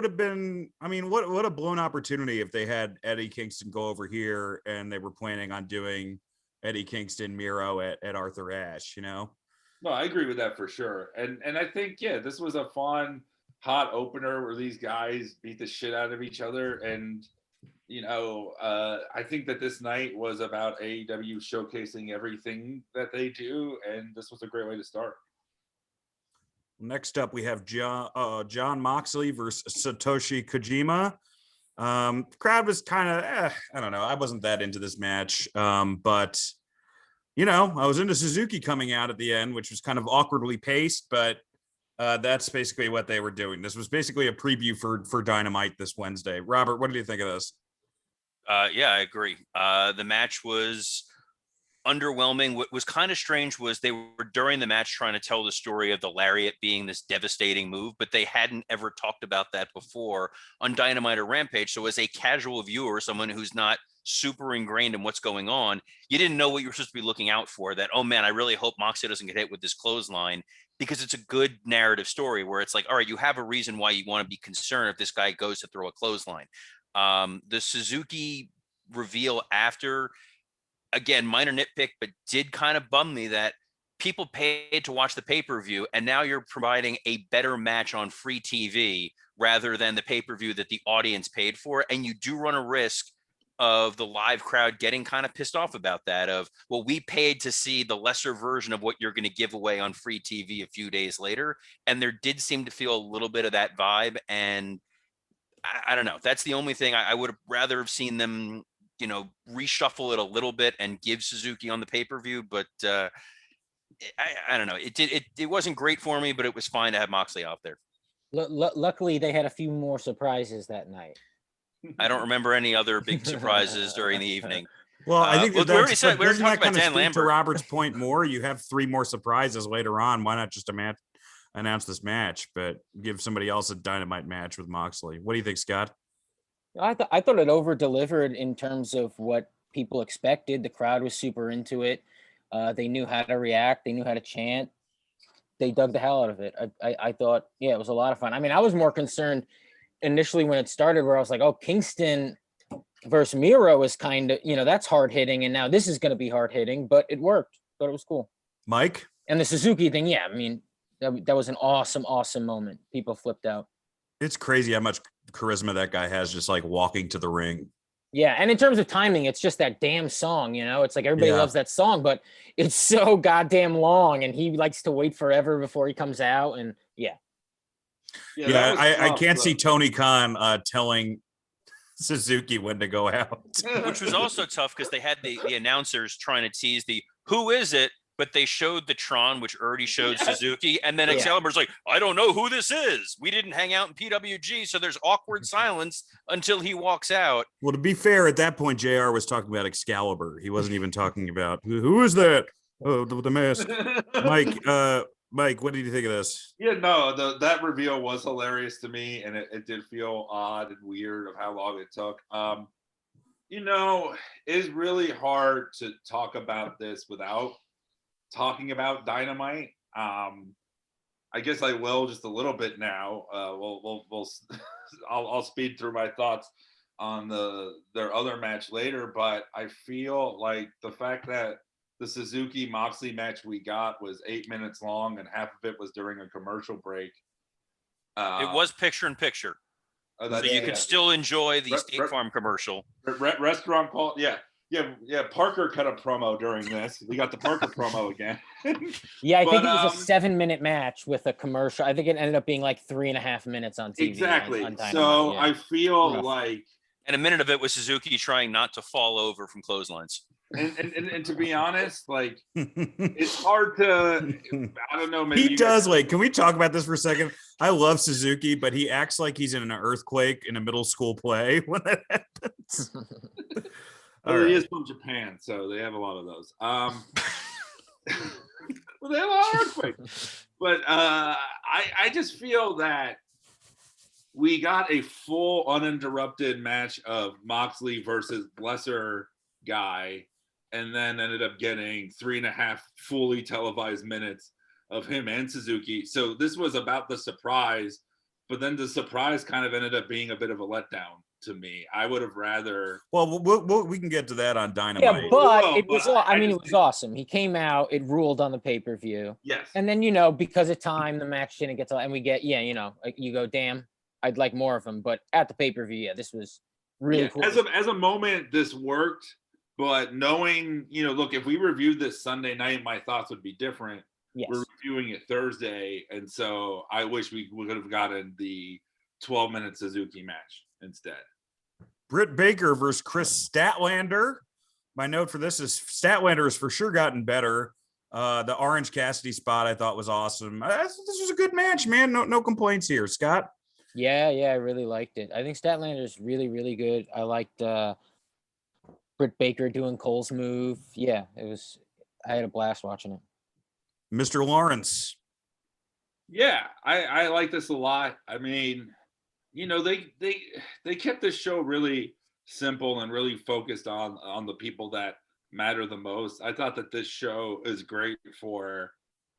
have been, I mean, what a blown opportunity if they had Eddie Kingston go over here and they were planning on doing Eddie Kingston Miro at Arthur Ashe, No, I agree with that for sure. And I think, yeah, this was a fun, hot opener where these guys beat the shit out of each other. And, I think that this night was about AEW showcasing everything that they do. And this was a great way to start. Next up, we have John Moxley versus Satoshi Kojima. Crowd was kind of, I don't know. I wasn't that into this match. But, I was into Suzuki coming out at the end, which was kind of awkwardly paced, but that's basically what they were doing. This was basically a preview for Dynamite this Wednesday. Robert, what did you think of this? Yeah, I agree. The match was underwhelming. What was kind of strange was they were during the match trying to tell the story of the lariat being this devastating move, but they hadn't ever talked about that before on Dynamite or Rampage. So as a casual viewer, someone who's not super ingrained in what's going on, you didn't know what you were supposed to be looking out for. That, oh man, I really hope Moxley doesn't get hit with this clothesline, because it's a good narrative story where it's like, all right, you have a reason why you want to be concerned if this guy goes to throw a clothesline. The Suzuki reveal after, again, minor nitpick, but did kind of bum me that people paid to watch the pay-per-view and now you're providing a better match on free TV rather than the pay-per-view that the audience paid for. And you do run a risk of the live crowd getting kind of pissed off about that, of, well, we paid to see the lesser version of what you're going to give away on free TV a few days later. And there did seem to feel a little bit of that vibe. And I don't know. That's the only thing. I would have rather have seen them, you know, reshuffle it a little bit and give Suzuki on the pay-per-view. But I don't know. It wasn't great for me, but it was fine to have Moxley out there. Luckily, they had a few more surprises that night. I don't remember any other big surprises during the evening. Well, I think we already said, we already talked about Dan To Lambert. Robert's point more, you have 3 more surprises later on. Why not just announce this match, but give somebody else a Dynamite match with Moxley? What do you think, Scott? I thought it over-delivered in terms of what people expected. The crowd was super into it. They knew how to react. They knew how to chant. They dug the hell out of it. I thought, yeah, it was a lot of fun. I mean, I was more concerned initially when it started, where I was like, oh, Kingston versus Miro is kind of, you know, that's hard hitting, and now this is going to be hard hitting, but it worked. Thought it was cool. Mike? And the Suzuki thing, yeah, I mean, that was an awesome moment. People flipped out. It's crazy how much charisma that guy has, just like walking to the ring. Yeah, and in terms of timing, it's just that damn song, you know? It's like everybody loves that song, but it's so goddamn long, and he likes to wait forever before he comes out, and yeah. Yeah, I can't see Tony Khan telling Suzuki when to go out. Which was also tough because they had the announcers trying to tease the who is it, but they showed the Tron, which already showed Suzuki, and then Excalibur's like, I don't know who this is. We didn't hang out in PWG, so there's awkward silence until he walks out. Well, to be fair, at that point, JR was talking about Excalibur. He wasn't even talking about who is that? Oh, the mask. Mike, what did you think of this? Yeah, no, that reveal was hilarious to me, and it did feel odd and weird of how long it took. You know, it's really hard to talk about this without talking about Dynamite. I guess I will just a little bit now. I'll speed through my thoughts on their other match later, but I feel like the fact that the Suzuki Moxley match we got was 8 minutes long, and half of it was during a commercial break. It was picture in picture, so you could still enjoy the State Farm commercial. Restaurant call, yeah. Parker cut a promo during this. We got the Parker promo again. Yeah, I think it was a 7-minute match with a commercial. I think it ended up being like 3.5 minutes on TV. Exactly. On Dynamite, so yeah. I feel like, and a minute of it was Suzuki trying not to fall over from clotheslines. And to be honest, like, it's hard to, I don't know. Maybe he does like, can we talk about this for a second? I love Suzuki, but he acts like he's in an earthquake in a middle school play when that happens. Well, he is from Japan, so they have a lot of those. Well, they have a lot of earthquakes. But I just feel that we got a full uninterrupted match of Moxley versus Blesser guy, and then ended up getting 3.5 fully televised minutes of him and Suzuki. So this was about the surprise, but then the surprise kind of ended up being a bit of a letdown to me. I would have rather. Well, we can get to that on Dynamite. Yeah, but it was. It was awesome. He came out. It ruled on the pay-per-view. Yes. And then because of time, the match didn't get to, and we get you go, damn, I'd like more of him. But at the pay-per-view, this was really cool. As a moment, this worked. But knowing, look, if we reviewed this Sunday night, my thoughts would be different. Yes. We're reviewing it Thursday, and so I wish we would have gotten the 12-minute Suzuki match instead. Britt Baker versus Chris Statlander. My note for this is Statlander has for sure gotten better. The Orange Cassidy spot I thought was awesome. This was a good match, man. No complaints here. Scott? Yeah, I really liked it. I think Statlander is really, really good. I liked Britt Baker doing Cole's move. Yeah, I had a blast watching it. Mr. Lawrence. Yeah, I like this a lot. I mean, you know, they kept this show really simple and really focused on the people that matter the most. I thought that this show is great for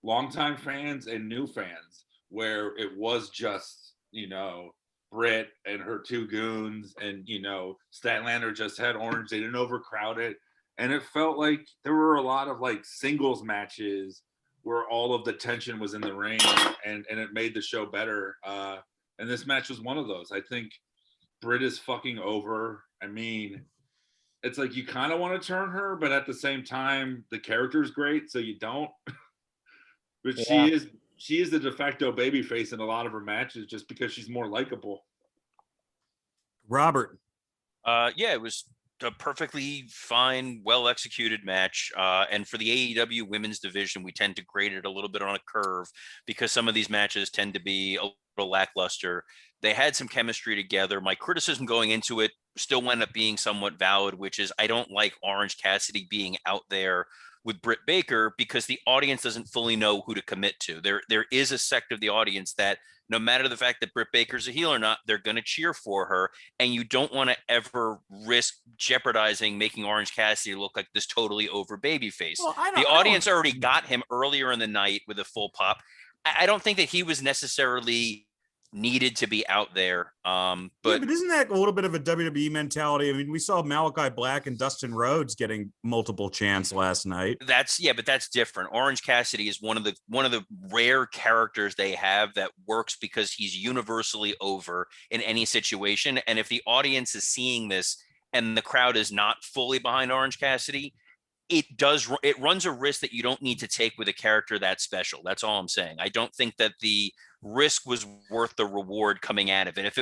longtime fans and new fans, where it was just, you know, Britt and her two goons, and, you know, Statlander just had Orange. They didn't overcrowd it. And it felt like there were a lot of like singles matches where all of the tension was in the ring, and it made the show better. And this match was one of those. I think Britt is fucking over. I mean, it's like you kind of want to turn her, but at the same time, the character's great, so you don't. But Yeah. she is the de facto babyface in a lot of her matches just because she's more likable. Robert. Yeah, it was a perfectly fine, well executed match. And for the AEW women's division, we tend to grade it a little bit on a curve because some of these matches tend to be a little lackluster. They had some chemistry together. My criticism going into it still wound up being somewhat valid, which is I don't like Orange Cassidy being out there with Britt Baker because the audience doesn't fully know who to commit to. There is a sect of the audience that no matter the fact that Britt Baker's a heel or not, they're going to cheer for her. And you don't want to ever risk jeopardizing making Orange Cassidy look like this totally over babyface. Well, the audience already got him earlier in the night with a full pop. I don't think that he was necessarily needed to be out there. But isn't that a little bit of a WWE mentality? I mean, we saw Malachi Black and Dustin Rhodes getting multiple chants last night. But that's different. Orange Cassidy is one of the rare characters they have that works because he's universally over in any situation. And if the audience is seeing this and the crowd is not fully behind Orange Cassidy, it runs a risk that you don't need to take with a character that special. That's all I'm saying. I don't think that the risk was worth the reward coming out of it.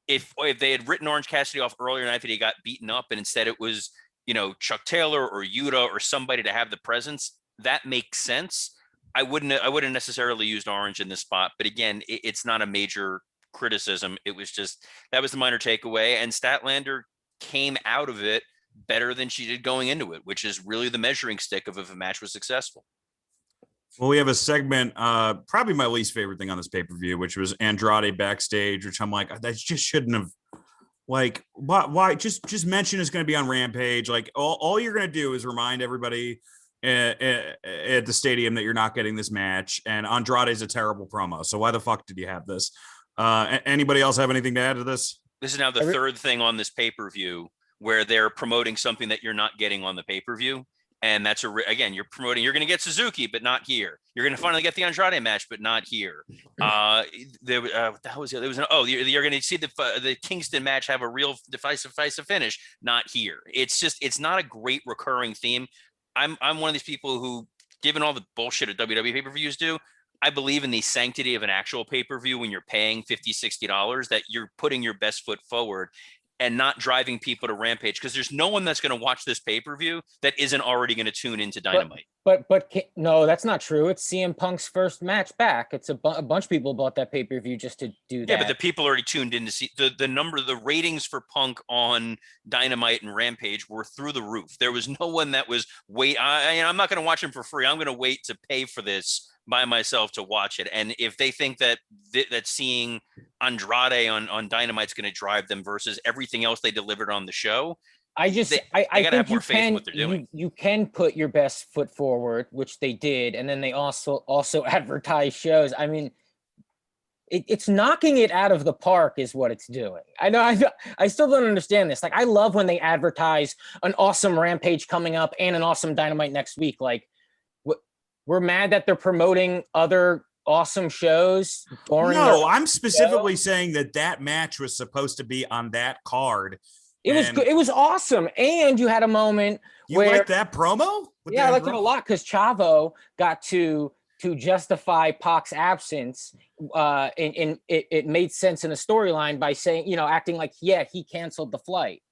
If they had written Orange Cassidy off earlier night that he got beaten up and instead it was, you know, Chuck Taylor or Yuta or somebody to have the presence, that makes sense. I wouldn't have necessarily used Orange in this spot, but again, it's not a major criticism. It was just, that was the minor takeaway, and Statlander came out of it better than she did going into it, which is really the measuring stick of if a match was successful. Well, we have a segment, probably my least favorite thing on this pay-per-view, which was Andrade backstage, which I'm like, that just shouldn't have, like, why just mention it's going to be on Rampage. Like, all you're going to do is remind everybody at the stadium that you're not getting this match, and Andrade's a terrible promo. So why the fuck did you have this? Anybody else have anything to add to this? This is now the third thing on this pay-per-view where they're promoting something that you're not getting on the pay-per-view. And that's again, you're promoting, you're going to get Suzuki, but not here. You're going to finally get the Andrade match, but not here. You're going to see the Kingston match have a real decisive finish, not here. It's not a great recurring theme. I'm one of these people who, given all the bullshit that WWE pay-per-views do, I believe in the sanctity of an actual pay-per-view when you're paying $50, $60, that you're putting your best foot forward and not driving people to Rampage, because there's no one that's going to watch this pay-per-view that isn't already going to tune into Dynamite. But no, that's not true. It's CM Punk's first match back. It's a bunch of people bought that pay-per-view just to do that. Yeah, but the people already tuned in to see the ratings for Punk on Dynamite and Rampage were through the roof. There was no one that was I'm not going to watch him for free. I'm going to wait to pay for this by myself to watch it. And if they think that seeing Andrade on Dynamite's going to drive them versus everything else they delivered on the show, I think have more faith in what they're doing. You can put your best foot forward, which they did, and then they also advertise shows. I mean, it's knocking it out of the park is what it's doing. I still don't understand this. Like, I love when they advertise an awesome Rampage coming up and an awesome Dynamite next week. Like, we're mad that they're promoting other awesome shows. No, I'm specifically saying that match was supposed to be on that card. It was good. It was awesome. And you had a moment where you like that promo? Yeah, I liked it a lot because Chavo got to justify Pac's absence. And it made sense in the storyline by saying, acting like, yeah, he canceled the flight.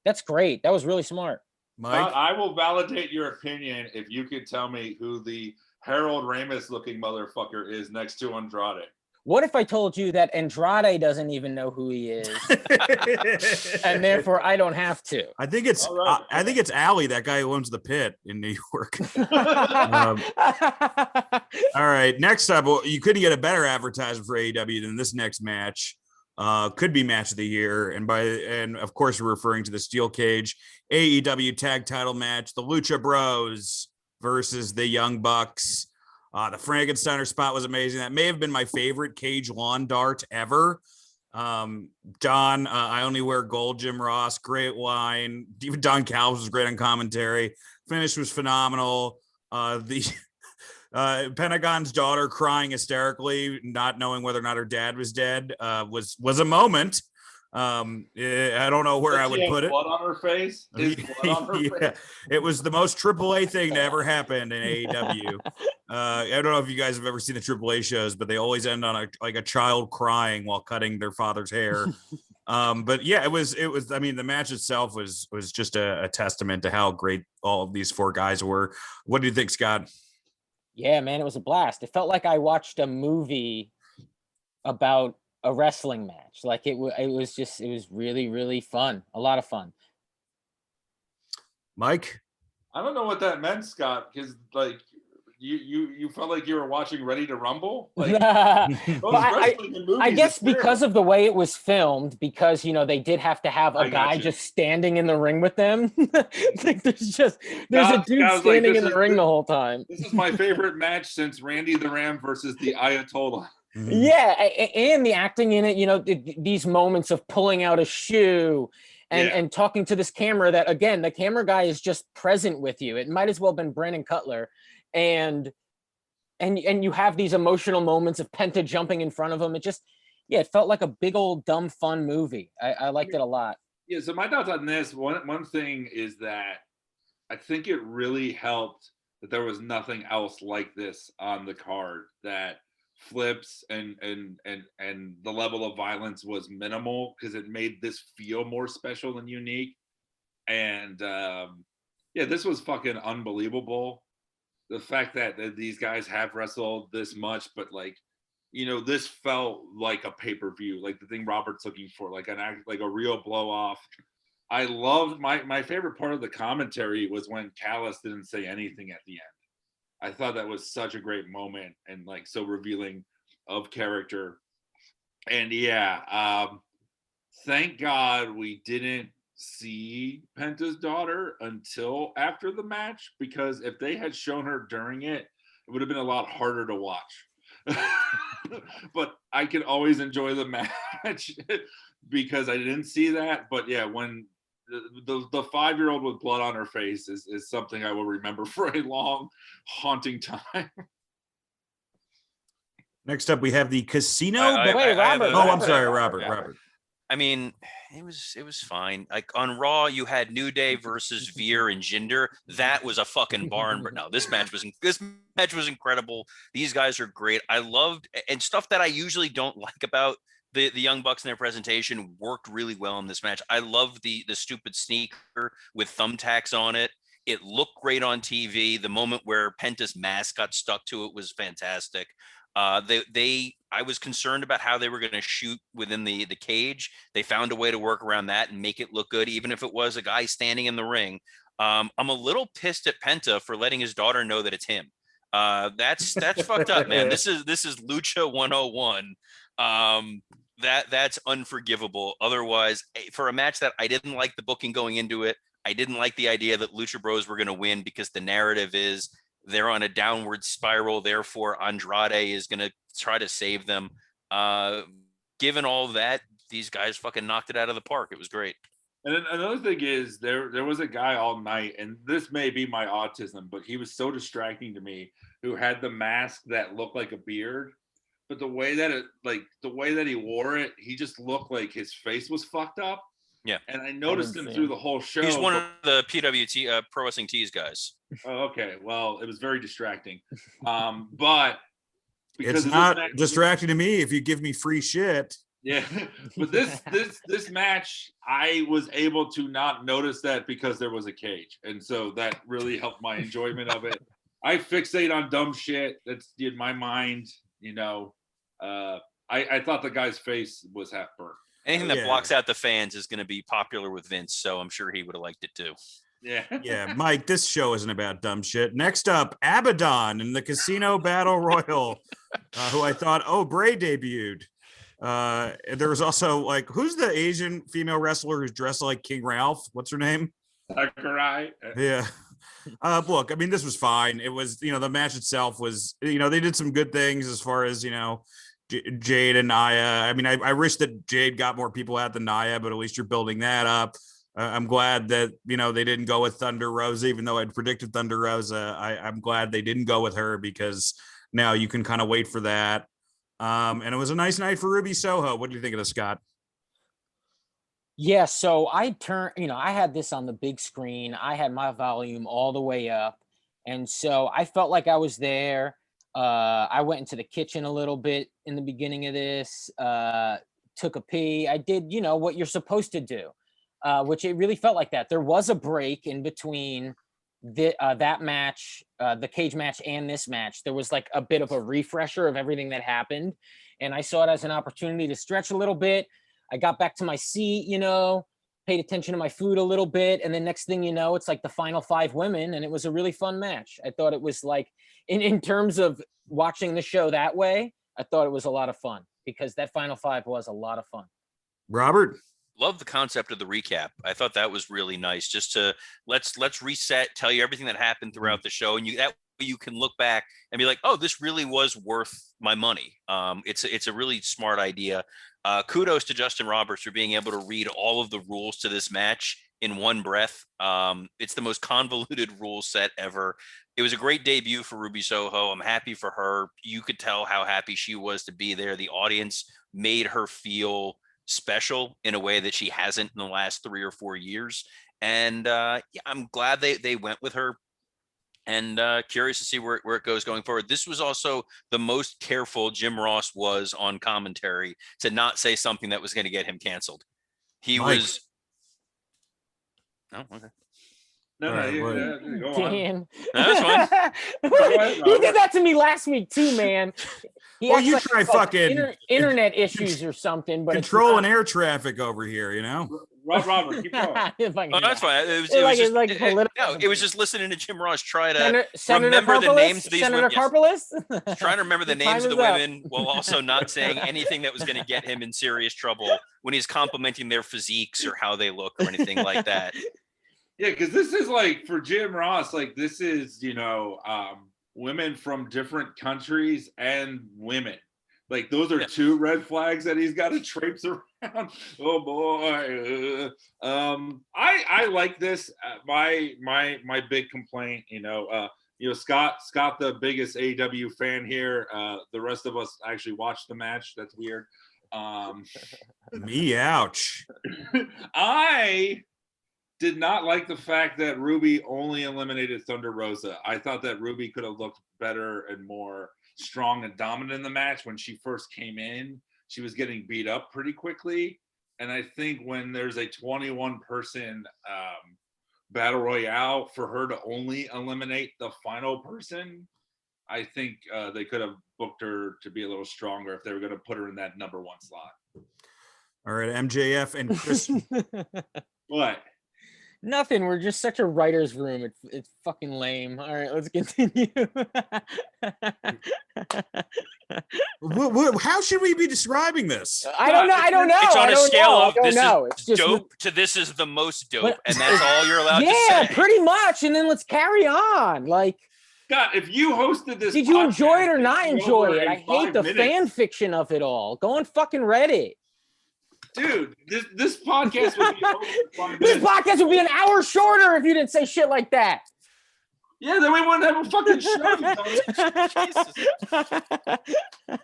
That's great. That was really smart. Mike? I will validate your opinion if you could tell me who the Harold Ramis looking motherfucker is next to Andrade. What if I told you that Andrade doesn't even know who he is, and therefore I don't have to? I think it's I think it's Allie, that guy who owns the pit in New York. All right, next up, well, you couldn't get a better advertisement for AEW than this next match. Could be match of the year, and of course we're referring to the steel cage AEW tag title match, the Lucha Bros versus the Young Bucks. The Frankensteiner spot was amazing. That may have been my favorite cage lawn dart ever. Don, I only wear gold. Jim Ross, great line. Even Don Callis was great on commentary. Finish was phenomenal. The Pentagon's daughter crying hysterically, not knowing whether or not her dad was dead, was a moment. I don't know where I would put it. Blood on her face. Blood on her face. It was the most AAA thing to ever happen in AEW. I don't know if you guys have ever seen the AAA shows, but they always end on a child crying while cutting their father's hair. But yeah, it was. I mean, the match itself was just a testament to how great all of these four guys were. What do you think, Scott? Yeah, man, it was a blast. It felt like I watched a movie about a wrestling match. Like it was really, really fun. A lot of fun. Mike? I don't know what that meant, Scott, because like you felt like you were watching Ready to Rumble. Like I guess because of the way it was filmed, because they did have to have a guy just standing in the ring with them. Like there's a dude standing in the ring the whole time. This is my favorite match since Randy the Ram versus the Ayatollah. Yeah, and the acting in it, these moments of pulling out a shoe and talking to this camera that, again, the camera guy is just present with you. It might as well have been Brandon Cutler. And you have these emotional moments of Penta jumping in front of him. It felt like a big old dumb fun movie. I liked it a lot. Yeah, so my thoughts on this, one thing is that I think it really helped that there was nothing else like this on the card, that flips and the level of violence was minimal, because it made this feel more special and unique. And this was fucking unbelievable. The fact that these guys have wrestled this much, but this felt like a pay-per-view, like the thing Robert's looking for, like a real blow off. I loved my favorite part of the commentary was when Callis didn't say anything at the end. I thought that was such a great moment and so revealing of character. And thank God we didn't see Penta's daughter until after the match, because if they had shown her during it, it would have been a lot harder to watch. But I can always enjoy the match because I didn't see that. But yeah, when the 5-year-old with blood on her face is something I will remember for a long, haunting time. Next up, we have the casino. Robert. I'm sorry, Robert. I mean, it was fine. Like on Raw, you had New Day versus Veer and Jinder. That was a fucking barn. But no, this match was incredible. These guys are great. I loved, and stuff that I usually don't like about the Young Bucks in their presentation worked really well in this match. I love the stupid sneaker with thumbtacks on it. It looked great on TV. The moment where Penta's mask got stuck to it was fantastic. I was concerned about how they were going to shoot within the cage. They found a way to work around that and make it look good, even if it was a guy standing in the ring. I'm a little pissed at Penta for letting his daughter know that it's him. That's fucked up, man. This is Lucha 101. That's unforgivable. Otherwise, for a match that I didn't like the booking going into it, I didn't like the idea that Lucha Bros were going to win, because the narrative is they're on a downward spiral. Therefore, Andrade is going to try to save them. Given all that, these guys fucking knocked it out of the park. It was great. And then another thing is there was a guy all night, and this may be my autism, but he was so distracting to me, who had the mask that looked like a beard. But the way that he wore it, he just looked like his face was fucked up. Yeah. And I noticed him through the whole show. He's one of the PWT Pro Wrestling Tees guys. Oh, okay. Well, it was very distracting. But it's not distracting to me if you give me free shit. Yeah. But this match, I was able to not notice that because there was a cage. And so that really helped my enjoyment of it. I fixate on dumb shit that's in my mind, I thought the guy's face was half burnt. Anything that Yeah. blocks out the fans is going to be popular with Vince, so I'm sure he would have liked it too. Yeah. Yeah, Mike, this show isn't about dumb shit. Next up, Abaddon in the Casino Battle Royal, who I thought, Bray debuted. There was also like, who's the Asian female wrestler who's dressed like King Ralph? What's her name? Sakurai. Yeah. Look, I mean, this was fine. It was, the match itself was, they did some good things as far as, Jade and Nia. I mean, I wish that Jade got more people out than Nia, but at least you're building that up. I'm glad that, they didn't go with Thunder Rosa, even though I'd predicted Thunder Rosa. I'm glad they didn't go with her because now you can kind of wait for that. And it was a nice night for Ruby Soho. What do you think of this, Scott? Yeah, so I had this on the big screen. I had my volume all the way up. And so I felt like I was there. I went into the kitchen a little bit in the beginning of this, took a pee. I did, what you're supposed to do, which it really felt like that. There was a break in between that match, the cage match, and this match. There was like a bit of a refresher of everything that happened. And I saw it as an opportunity to stretch a little bit. I got back to my seat, paid attention to my food a little bit. And then next thing you know, it's like the final 5 women. And it was a really fun match. I thought it was like, in terms of watching the show that way, I thought it was a lot of fun because that final 5 was a lot of fun. Robert? Love the concept of the recap. I thought that was really nice. Just to let's reset, tell you everything that happened throughout the show. And that way you can look back and be like, oh, this really was worth my money. It's a really smart idea. Kudos to Justin Roberts for being able to read all of the rules to this match in one breath. It's the most convoluted rule set ever. It was a great debut for Ruby Soho. I'm happy for her. You could tell how happy she was to be there. The audience made her feel special in a way that she hasn't in the last 3 or 4 years. And I'm glad they went with her. And curious to see where it goes going forward. This was also the most careful Jim Ross was on commentary to not say something that was going to get him canceled. He was. Oh, okay. No, go on. Dan. No, that's fine. He did that to me last week too, man. Well, you try fucking internet issues or something, but controlling air traffic over here, Robert, keep going. Oh, that's fine. It was just listening to Jim Ross try to remember the names of these women. Karpeles? Trying to remember the names of the women while also not saying anything that was going to get him in serious trouble when he's complimenting their physiques or how they look or anything like that. Yeah, because this is like for Jim Ross, like this is, women from different countries and women. Like those are 2 red flags that he's got to traipse around. Oh boy. I like this. My big complaint, Scott, the biggest AEW fan here. The rest of us actually watched the match. That's weird. Me, ouch. I did not like the fact that Ruby only eliminated Thunder Rosa. I thought that Ruby could have looked better and more strong and dominant in the match. When she first came in, she was getting beat up pretty quickly. And I think when there's a 21-person battle royale, for her to only eliminate the final person, I think they could have booked her to be a little stronger if they were going to put her in that number 1 slot. All right, MJF and Chris. What? Nothing. We're just such a writer's room. It's fucking lame. All right, let's continue. How should we be describing this? I don't know. It's on a scale of this is dope to this is the most dope, and that's all you're allowed to say. Yeah, pretty much. And then let's carry on. Like, Scott, if you hosted this, did you enjoy it or not enjoy it? I hate the fan fiction of it all. Go on fucking Reddit. Dude, this podcast would be over in 5 minutes. This podcast would be an hour shorter if you didn't say shit like that. Yeah, then we wouldn't have a fucking show.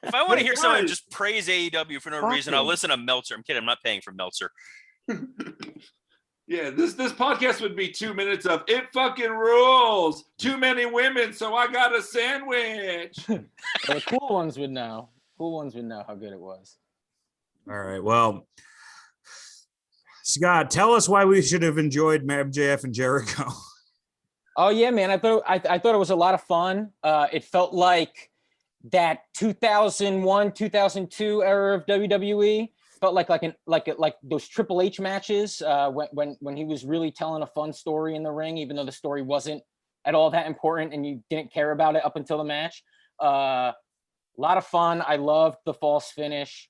If I want to hear someone just praise AEW for no reason, I'll listen to Meltzer. I'm kidding. I'm not paying for Meltzer. Yeah, this podcast would be 2 minutes of it fucking rules. Too many women, so I got a sandwich. The cool ones would know. How good it was. All right. Well, Scott, tell us why we should have enjoyed MJF and Jericho. Oh yeah, man. I thought it was a lot of fun. It felt like that 2001, 2002 era of WWE. Felt like those Triple H matches when he was really telling a fun story in the ring, even though the story wasn't at all that important and you didn't care about it up until the match. A lot of fun. I loved the false finish.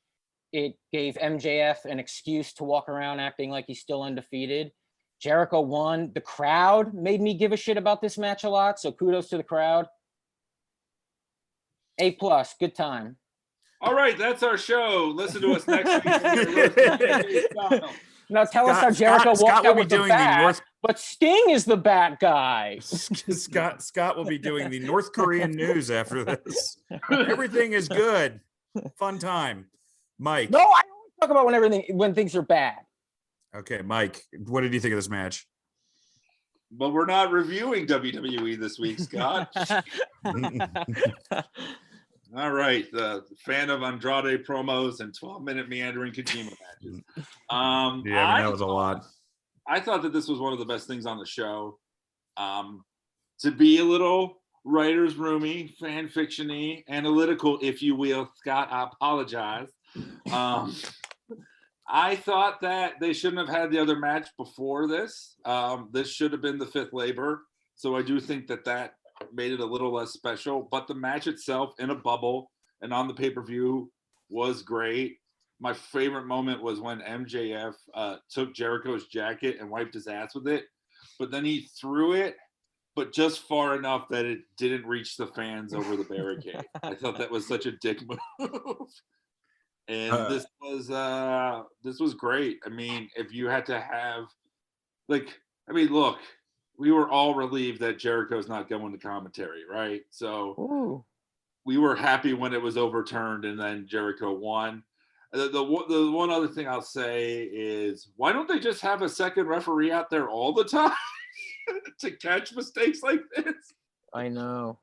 It gave MJF an excuse to walk around acting like he's still undefeated. Jericho won. The crowd made me give a shit about this match a lot, so kudos to the crowd. A+, good time. All right, that's our show. Listen to us next week. Now tell us how Jericho walked out with the bat, but Sting is the bad guy. Scott will be doing the North Korean news after this. Everything is good. Fun time. Mike. No, I always talk about when things are bad. Okay, Mike, what did you think of this match? But we're not reviewing WWE this week, Scott. All right, the fan of Andrade promos and 12-minute meandering Kojima matches. That was a lot. I thought that this was one of the best things on the show. To be a little writer's roomy, fan fiction-y, analytical, if you will, Scott, I apologize. I thought that they shouldn't have had the other match before this. This should have been the fifth labor. So I do think that made it a little less special. But the match itself in a bubble and on the pay-per-view was great. My favorite moment was when MJF took Jericho's jacket and wiped his ass with it. But then he threw it, but just far enough that it didn't reach the fans over the barricade. I thought that was such a dick move. And this was great. I mean, if you had to have, look, we were all relieved that Jericho's not going to commentary, right? So we were happy when it was overturned and then Jericho won. The one other thing I'll say is, why don't they just have a second referee out there all the time to catch mistakes like this? I know.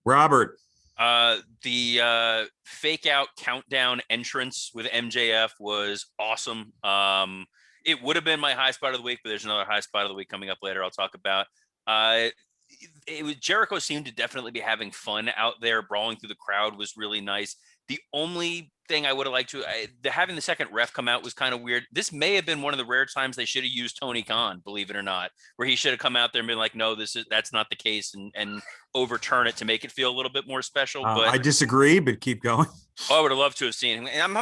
Robert. The fake out countdown entrance with MJF was awesome. It would have been my high spot of the week, but there's another high spot of the week coming up later I'll talk about. Jericho seemed to definitely be having fun out there. Brawling through the crowd was really nice. The only thing I would have liked to having the second ref come out was kind of weird. This may have been one of the rare times they should have used Tony Khan, believe it or not, where he should have come out there and been like, no, that's not the case, and overturn it to make it feel a little bit more special. But I disagree, but keep going. I would have loved to have seen him.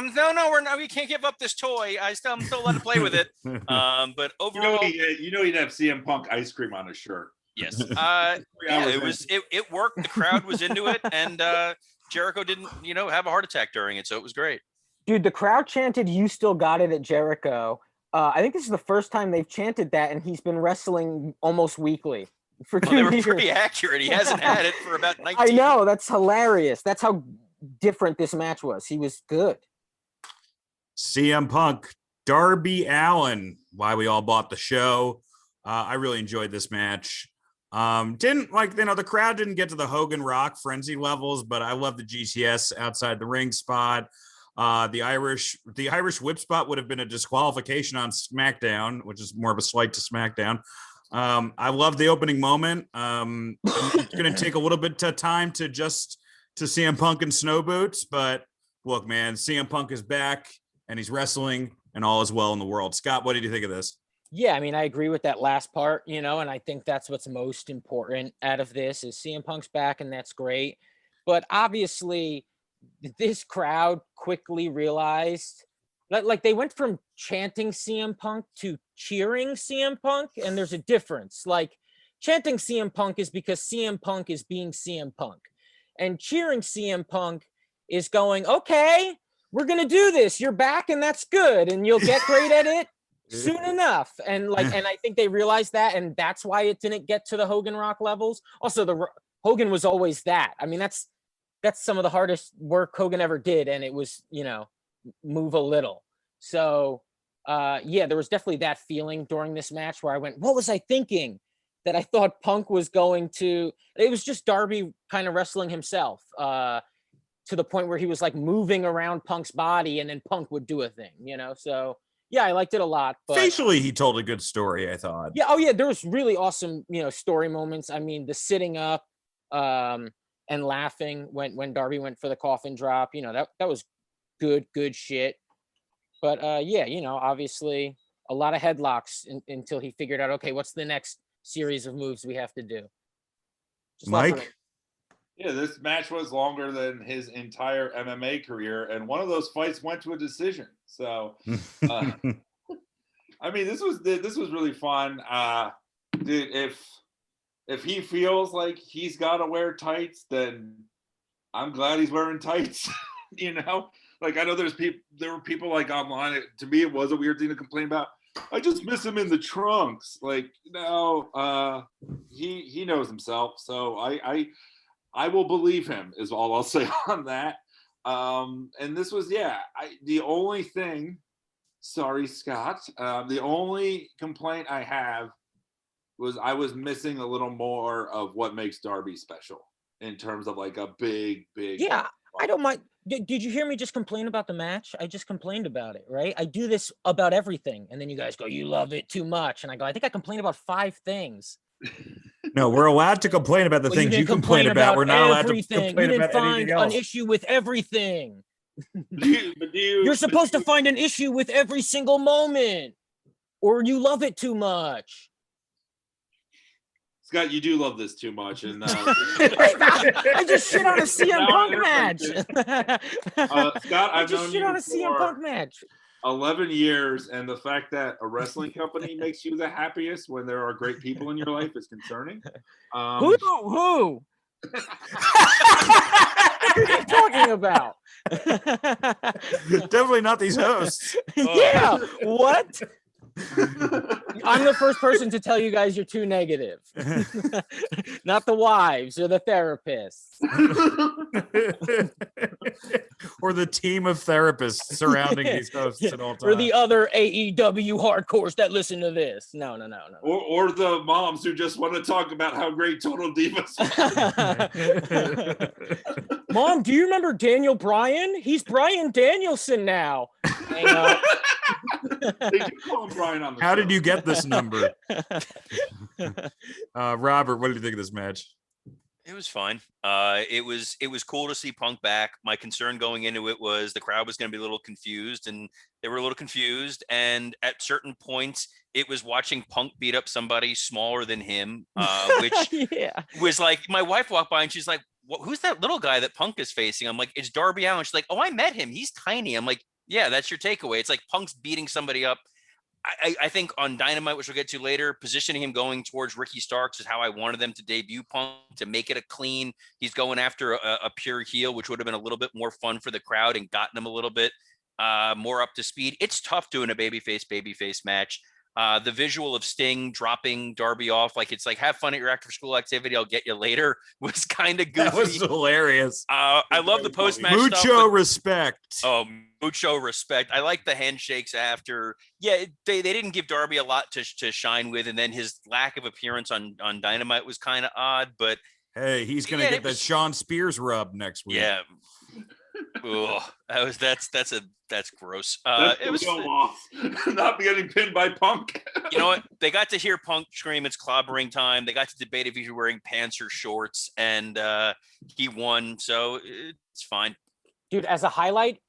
We can't give up this toy. I'm still letting play with it. But overall, he'd have CM Punk ice cream on his shirt. Yes. It worked. The crowd was into it, and Jericho didn't, have a heart attack during it, so it was great. Dude, the crowd chanted, "You still got it" at Jericho. I think this is the first time they've chanted that, and he's been wrestling almost weekly for 2 years. They were pretty accurate. He hasn't had it for about 19. I know, that's hilarious. That's how different this match was. He was good. CM Punk, Darby Allin, why we all bought the show. I really enjoyed this match. The crowd didn't get to the Hogan Rock frenzy levels, but I love the GTS outside the ring spot. The Irish whip spot would have been a disqualification on SmackDown, which is more of a slight to SmackDown. I love the opening moment. It's going to take a little bit of time to CM Punk in snow boots, but look, man, CM Punk is back and he's wrestling and all is well in the world. Scott, what did you think of this? Yeah, I mean, I agree with that last part, and I think that's what's most important out of this is CM Punk's back, and that's great. But obviously, this crowd quickly realized, like they went from chanting CM Punk to cheering CM Punk, and there's a difference. Like, chanting CM Punk is because CM Punk is being CM Punk, and cheering CM Punk is going, okay, we're going to do this. You're back, and that's good, and you'll get great at it soon enough. And I think they realized that, and that's why it didn't get to the Hogan Rock levels. Also, Hogan was always that. I mean, that's some of the hardest work Hogan ever did, and it was, move a little. So, there was definitely that feeling during this match where I went, what was I thinking? That I thought Punk was going to, it was just Darby kind of wrestling himself to the point where he was like moving around Punk's body, and then Punk would do a thing, so. Yeah, I liked it a lot. But facially, he told a good story, I thought. Yeah. Oh, yeah. There was really awesome, story moments. I mean, the sitting up, and and laughing when Darby went for the coffin drop. You know, that was good shit. But yeah, you know, obviously a lot of headlocks until he figured out, okay, what's the next series of moves we have to do? Just Mike? Yeah, this match was longer than his entire MMA career, and one of those fights went to a decision. So, I mean, this was really fun. Dude, if he feels like he's got to wear tights, then I'm glad he's wearing tights. You know, like I know there were people like online. To me, it was a weird thing to complain about. I just miss him in the trunks. Like, no, he knows himself. So I will believe him is all I'll say on that. And this was, the only thing, sorry, Scott, the only complaint I have was I was missing a little more of what makes Darby special in terms of like a big. Yeah, I don't mind. Did you hear me just complain about the match? I just complained about it, right? I do this about everything. And then you guys go, you love it too much. And I go, I think I complained about 5 things. No, we're allowed to complain about the things you complain about. We're not allowed to complain you didn't about find anything else. an issue with everything. You're supposed to find an issue with every single moment, or you love it too much. Scott, you do love this too much, and I just shit on a CM Punk match. Scott, I've just known shit you on a CM Punk match. 11 years, and the fact that a wrestling company makes you the happiest when there are great people in your life is concerning. Who? What are you talking about? Definitely not these hosts. Yeah, what? I'm the first person to tell you guys you're too negative. Not the wives or the therapists. Or the team of therapists surrounding these hosts at all times. Or the other AEW hardcores that listen to this. No. Or the moms who just want to talk about how great Total Divas are. Mom, do you remember Daniel Bryan? He's Bryan Danielson now. Hang up. They do call him Bryan on the How show. did you get this number? Robert, what did you think of this match? It was fine. It was cool to see Punk back. My concern going into it was the crowd was going to be a little confused, and they were a little confused. And at certain points, it was watching Punk beat up somebody smaller than him, which was like, my wife walked by and she's like, "Who's that little guy that Punk is facing?" I'm like, "It's Darby Allin." She's like, "Oh, I met him. He's tiny." I'm like, "Yeah, that's your takeaway." It's like Punk's beating somebody up. I think on Dynamite, which we'll get to later, positioning him going towards Ricky Starks is how I wanted them to debut Punk, to make it a clean. He's going after a pure heel, which would have been a little bit more fun for the crowd and gotten them a little bit more up to speed. It's tough doing a babyface match. The visual of Sting dropping Darby off, like it's like, have fun at your after school activity, I'll get you later, was kind of goofy. That was hilarious. I love the post-match mucho stuff, respect. Oh, mucho respect. I like the handshakes after. Yeah, they didn't give Darby a lot to shine with, and then his lack of appearance on Dynamite was kind of odd, but hey, he's gonna get the Sean Spears rub next week. Yeah. Ugh, that's gross. It was loss. Not getting pinned by Punk. You know what? They got to hear Punk scream, "It's clobbering time." They got to debate if he was wearing pants or shorts, and he won, so it's fine. Dude, as a highlight,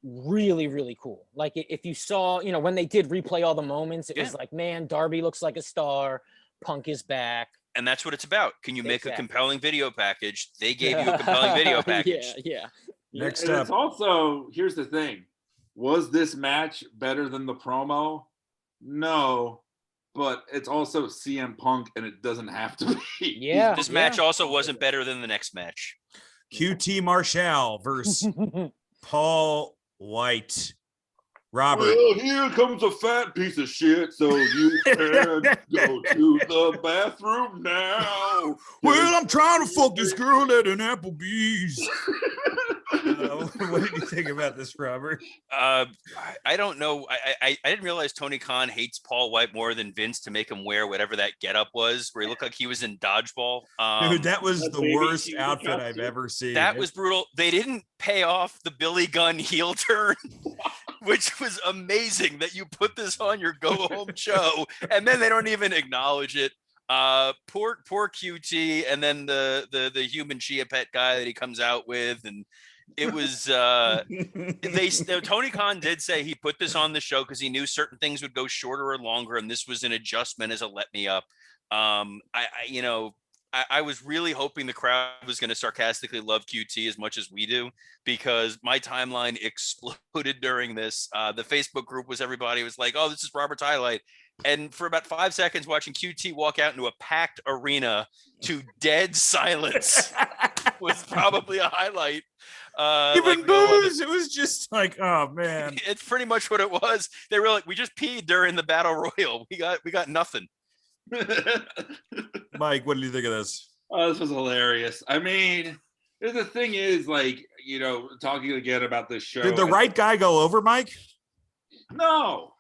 really cool. Like if you saw, you know, when they did replay all the moments, it was like, man, Darby looks like a star. Punk is back. And that's what it's about. Can you make a compelling video package? They gave you a compelling video package. Yeah. Next and up. It's also, here's the thing. Was this match better than the promo? No. But it's also CM Punk, and it doesn't have to be. Yeah. This match also wasn't better than the next match. QT Marshall versus Paul White. Robert. Well, here comes a fat piece of shit, so you can go to the bathroom now. Well, I'm trying to fuck this girl at an Applebee's. What did you think about this, Robert? I don't know. I didn't realize Tony Khan hates Paul White more than Vince to make him wear whatever that getup was, where he looked like he was in dodgeball. Dude, that was the worst outfit I've ever seen. That was brutal. They didn't pay off the Billy Gunn heel turn, which was amazing that you put this on your go home show and then they don't even acknowledge it. Poor QT, and then the human Chia Pet guy that he comes out with, and it was Tony Khan did say he put this on the show because he knew certain things would go shorter or longer, and this was an adjustment as a let me up. I was really hoping the crowd was going to sarcastically love QT as much as we do, because my timeline exploded during this. The Facebook group everybody was like, "Oh, this is Robert's highlight." And for about 5 seconds, watching QT walk out into a packed arena to dead silence was probably a highlight. Even booze. It was just like, oh man. It's pretty much what it was. They were like, we just peed during the battle royal. We got nothing. Mike, what do you think of this? Oh, this was hilarious. I mean, the thing is, like, talking again about this show. Did the right guy go over, Mike? No.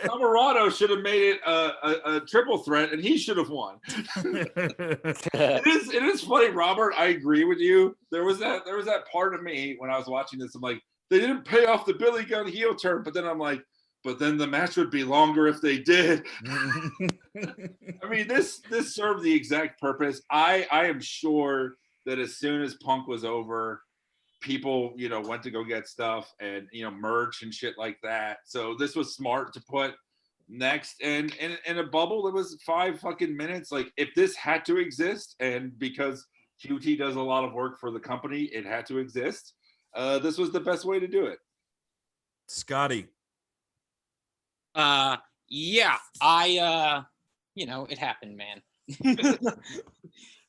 Alvarado should have made it a triple threat, and he should have won. It is funny, Robert. I agree with you. There was that part of me when I was watching this. I'm like, they didn't pay off the Billy Gunn heel turn, but then I'm like, but then the match would be longer if they did. I mean, this served the exact purpose. I am sure that as soon as Punk was over, people, went to go get stuff and, merch and shit like that. So this was smart to put next. And in a bubble that was 5 fucking minutes. Like, if this had to exist, and because QT does a lot of work for the company, it had to exist. This was the best way to do it. Scotty. Yeah, it happened, man.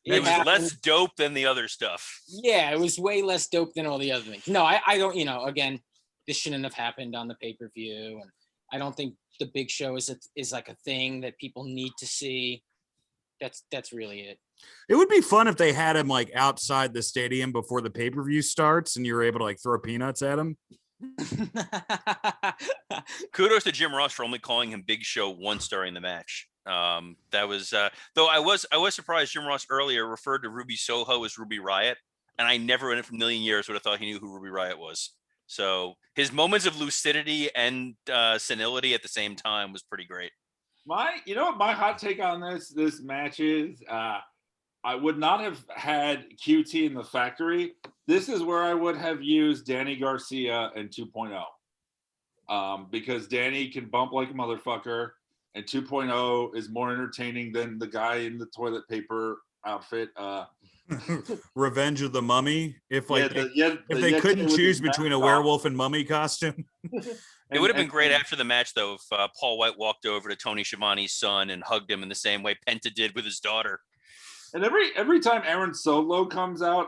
It was less dope than the other stuff. Yeah, it was way less dope than all the other things. No, I don't, again, this shouldn't have happened on the pay-per-view. And I don't think the big show is like a thing that people need to see. That's really it. It would be fun if they had him like outside the stadium before the pay-per-view starts and you were able to like throw peanuts at him. Kudos to Jim Ross for only calling him Big Show once during the match. That was though I was surprised Jim Ross earlier referred to Ruby Soho as Ruby Riot, and I never in a million years would have thought he knew who Ruby Riot was. So his moments of lucidity and senility at the same time was pretty great. My hot take on this match is I would not have had QT in the factory. This is where I would have used Danny Garcia in 2.0, because Danny can bump like a motherfucker. And 2.0 is more entertaining than the guy in the toilet paper outfit. Revenge of the Mummy. If they Yeti couldn't choose with his between a mask werewolf and mummy costume. It would have been great after the match, though, if Paul White walked over to Tony Schiavone's son and hugged him in the same way Penta did with his daughter. And every time Aaron Solo comes out,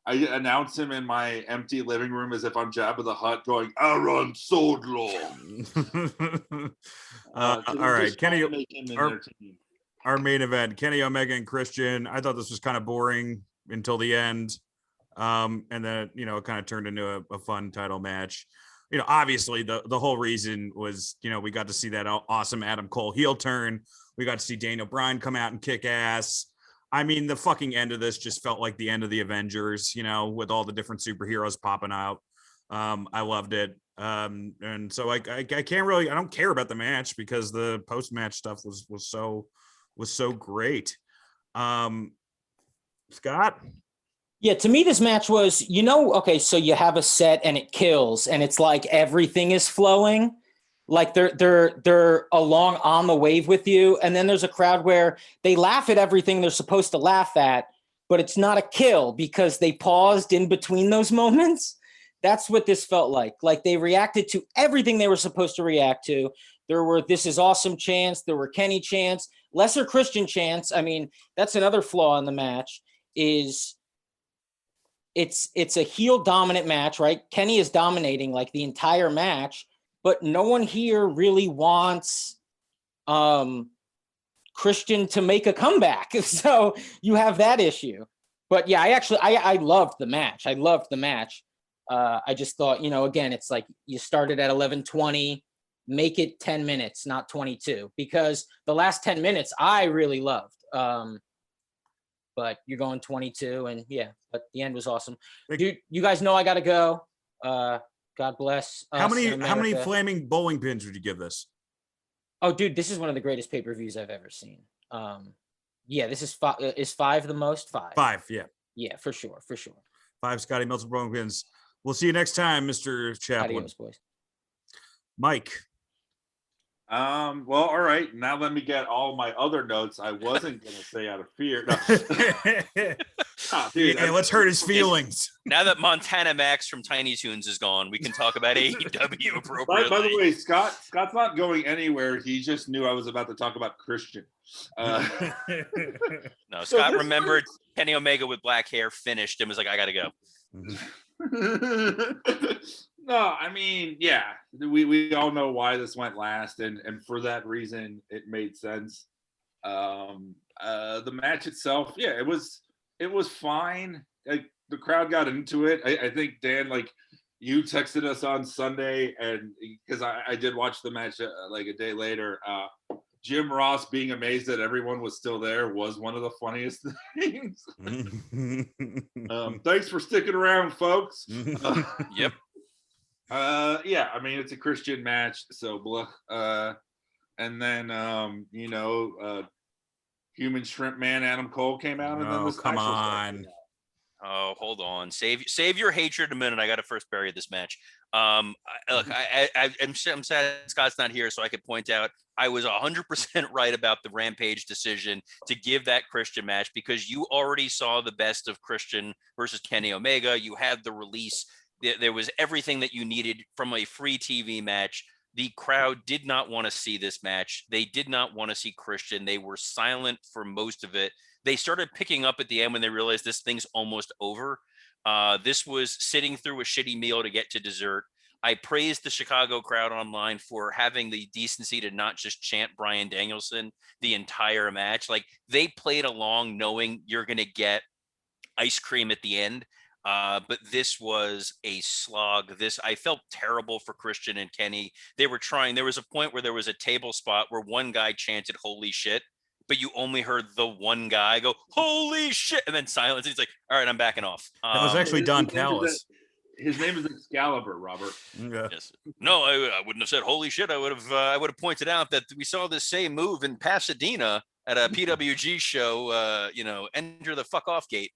I announce him in my empty living room as if I'm Jabba the Hutt going, Aaron Solo. All right, Kenny, our main event, Kenny Omega and Christian. I thought this was kind of boring until the end. And then, it kind of turned into a fun title match. Obviously the whole reason was, we got to see that awesome Adam Cole heel turn. We got to see Daniel Bryan come out and kick ass. I mean, the fucking end of this just felt like the end of the Avengers, with all the different superheroes popping out. I loved it. And so I can't really, I don't care about the match because the post-match stuff was so great. Scott? Yeah, to me, this match was, okay, so you have a set and it kills and it's like everything is flowing. Like they're along on the wave with you. And then there's a crowd where they laugh at everything they're supposed to laugh at, but it's not a kill because they paused in between those moments. That's what this felt like. Like they reacted to everything they were supposed to react to. There were "This is awesome" chants. There were Kenny chants, lesser Christian chants. I mean, that's another flaw in the match is it's a heel dominant match, right? Kenny is dominating like the entire match. But no one here really wants Christian to make a comeback. So you have that issue. But yeah, I loved the match. I loved the match. I just thought, again, it's like you started at 11:20, make it 10 minutes, not 22, because the last 10 minutes I really loved. But you're going 22 and yeah, but the end was awesome. Dude, you guys know I got to go. God bless. How many flaming bowling pins would you give this? Oh, dude, this is one of the greatest pay-per-views I've ever seen. Yeah, this is five. Is five the most? Five. Five, yeah. Yeah, for sure, for sure. Five Scotty Meltzer Bromans. We'll see you next time, Mr. Chaplin. Adios, boys. Mike. Well, all right. Now let me get all my other notes. I wasn't gonna say out of fear. No. Oh, dude, Yeah, let's hurt his feelings. Now that Montana Max from Tiny Toons is gone, we can talk about AEW appropriately. By the way, Scott's not going anywhere. He just knew I was about to talk about Christian. No, Scott remembered Kenny Omega with black hair, finished, and was like, I gotta go. No, I mean, yeah, we all know why this went last, and for that reason, it made sense. The match itself, yeah, it was fine. Like, the crowd got into it. I think, Dan, like, you texted us on Sunday, and because I did watch the match like a day later. Jim Ross being amazed that everyone was still there was one of the funniest things. Thanks for sticking around, folks. Yep. Yeah, I mean, it's a Christian match, so blah. And then Human Shrimp Man Adam Cole came out, and then this come on. Oh, hold on. Save your hatred a minute. I got to first bury this match. I'm sad Scott's not here, so I could point out I was 100% right about the Rampage decision to give that Christian match, because you already saw the best of Christian versus Kenny Omega. You had the release. There was everything that you needed from a free TV match. The crowd did not want to see this match. They did not want to see Christian. They were silent for most of it. They started picking up at the end when they realized this thing's almost over. This was sitting through a shitty meal to get to dessert. I praised the Chicago crowd online for having the decency to not just chant Bryan Danielson the entire match. Like, they played along knowing you're going to get ice cream at the end. But this was a slog. I felt terrible for Christian and Kenny. They were trying. There was a point where there was a table spot where one guy chanted "Holy shit," but you only heard the one guy go "Holy shit," and then silence. He's like, "All right, I'm backing off." That was actually Don Callis. His name is Excalibur, Robert. Yeah. Yes. No, I wouldn't have said "Holy shit." I would have pointed out that we saw the same move in Pasadena at a PWG show. Enter the fuck off gate.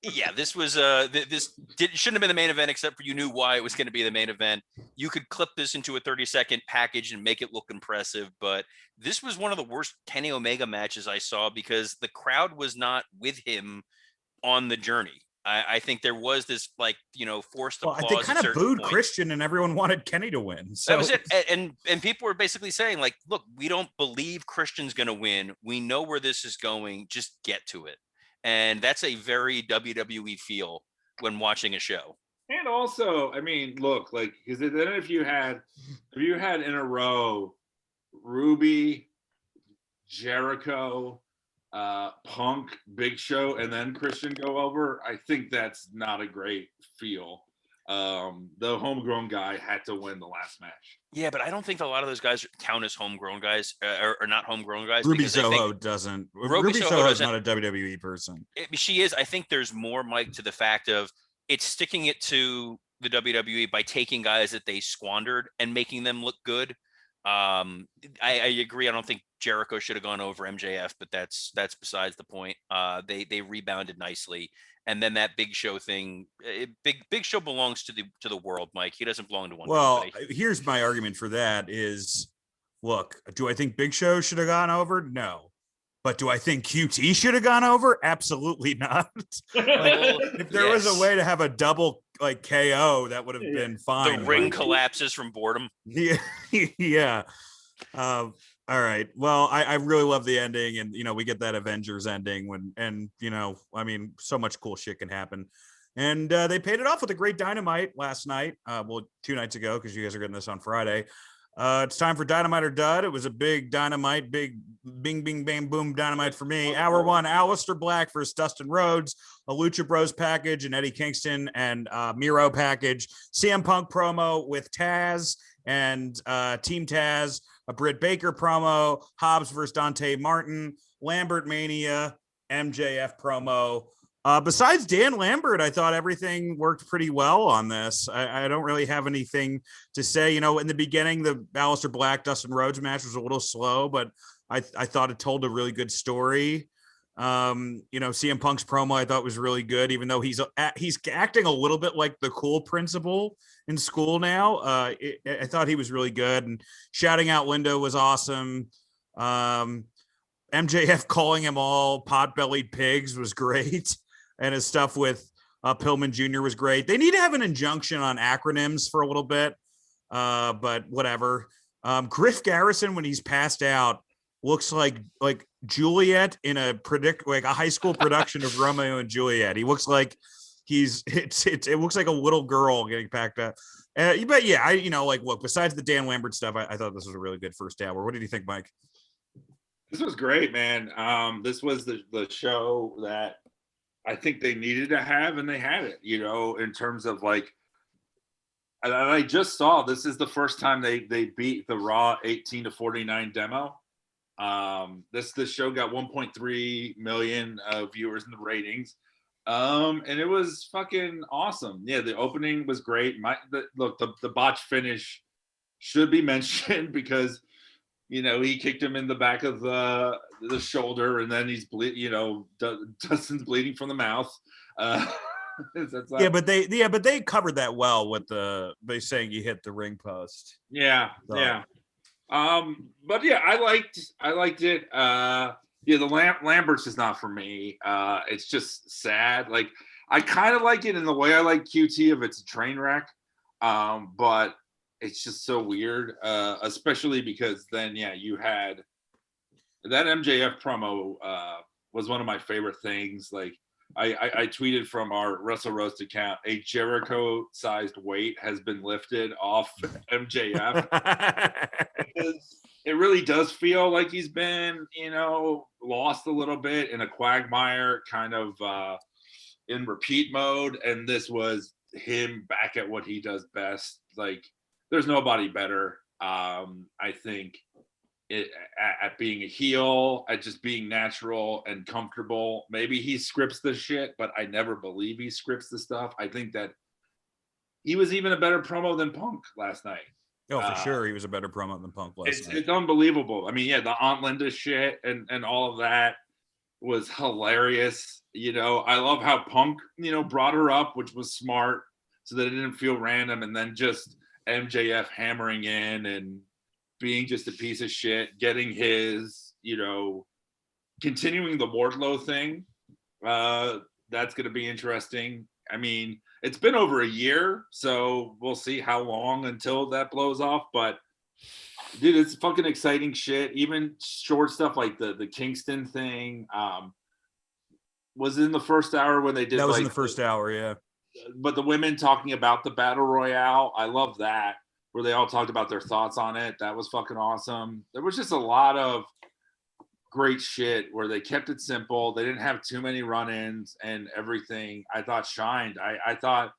Yeah, this was shouldn't have been the main event, except for you knew why it was going to be the main event. You could clip this into a 30-second package and make it look impressive, but this was one of the worst Kenny Omega matches I saw, because the crowd was not with him on the journey. I think there was this forced applause. They kind of booed point. Christian, and everyone wanted Kenny to win. So that was it. And people were basically saying, like, look, we don't believe Christian's going to win. We know where this is going. Just get to it. And that's a very WWE feel when watching a show. And also, I mean, look, like, because then if you had in a row Ruby, Jericho, Punk, Big Show, and then Christian go over, I think that's not a great feel. The homegrown guy had to win the last match. Yeah, but I don't think a lot of those guys count as homegrown guys, or not homegrown guys. Ruby Soho doesn't. Ruby Soho is not a WWE person. She is. I think there's more, Mike, to the fact of it's sticking it to the WWE by taking guys that they squandered and making them look good. I agree. I don't think Jericho should have gone over MJF, but that's besides the point. They rebounded nicely. And then that Big Show thing, Big Show belongs to the world, Mike. He doesn't belong to one. Well, company. Here's my argument for that is, look, do I think Big Show should have gone over? No. But do I think QT should have gone over? Absolutely not. If there was a way to have a double KO, that would have been fine. The ring collapses from boredom. Yeah. Yeah. All right. Well, I really love the ending, and we get that Avengers ending so much cool shit can happen. And they paid it off with a great Dynamite last night. 2 nights ago, because you guys are getting this on Friday. It's time for Dynamite or Dud. It was a big Dynamite, big bing, bing, bang, boom Dynamite for me. Hour 1, Aleister Black versus Dustin Rhodes, a Lucha Bros package, and Eddie Kingston and Miro package. CM Punk promo with Taz and Team Taz, a Britt Baker promo, Hobbs versus Dante Martin, Lambert Mania, MJF promo. Besides Dan Lambert, I thought everything worked pretty well on this. I don't really have anything to say. You know, in the beginning, the Aleister Black Dustin Rhodes match was a little slow, but I thought it told a really good story. You know, CM Punk's promo I thought was really good, even though he's acting a little bit like the cool principal in school now. I thought he was really good, and shouting out Linda was awesome. MJF calling him all pot-bellied pigs was great. And his stuff with Pillman Jr. was great. They need to have an injunction on acronyms for a little bit, but whatever. Griff Garrison, when he's passed out, looks like Juliet in a high school production of Romeo and Juliet. He looks like it looks like a little girl getting packed up. But yeah, look, besides the Dan Lambert stuff, I thought this was a really good first hour. What did you think, Mike? This was great, man. This was the show that I think they needed to have, and they had it, you know, in terms of like, and I just saw this is the first time they beat the Raw 18-49 demo. This show got 1.3 million viewers in the ratings. And it was fucking awesome. Yeah, the opening was great. The botch finish should be mentioned because, you know, he kicked him in the back of the shoulder, and then he's Dustin's bleeding from the mouth. But they covered that well with by saying you hit the ring post. Yeah, so. Yeah. But yeah, I liked it. The Lambert's is not for me. It's just sad. Like, I kind of like it in the way I like QT if it's a train wreck. But it's just so weird, especially because then, yeah, you had that MJF promo was one of my favorite things. Like, I tweeted from our WrestleRoast account, a Jericho-sized weight has been lifted off MJF. Because it really does feel like he's been, you know, lost a little bit in a quagmire, kind of in repeat mode. And this was him back at what he does best. Like, there's nobody better, I think, at being a heel, at just being natural and comfortable. Maybe he scripts the shit, but I never believe he scripts the stuff. I think that he was even a better promo than Punk last night. Oh, for sure, he was a better promo than Punk last night. It's unbelievable. I mean, yeah, the Aunt Linda shit and all of that was hilarious. You know, I love how Punk, you know, brought her up, which was smart, so that it didn't feel random, and then just MJF hammering in and being just a piece of shit, getting his, you know, continuing the Wardlow thing. That's going to be interesting. I mean, it's been over a year, so we'll see how long until that blows off. But dude, it's fucking exciting shit. Even short stuff like the Kingston thing was in the first hour when they did. That was in the first hour, yeah. But the women talking about the battle royale, I love that, where they all talked about their thoughts on it. That was fucking awesome. There was just a lot of great shit where they kept it simple. They didn't have too many run-ins, and everything I thought shined. I thought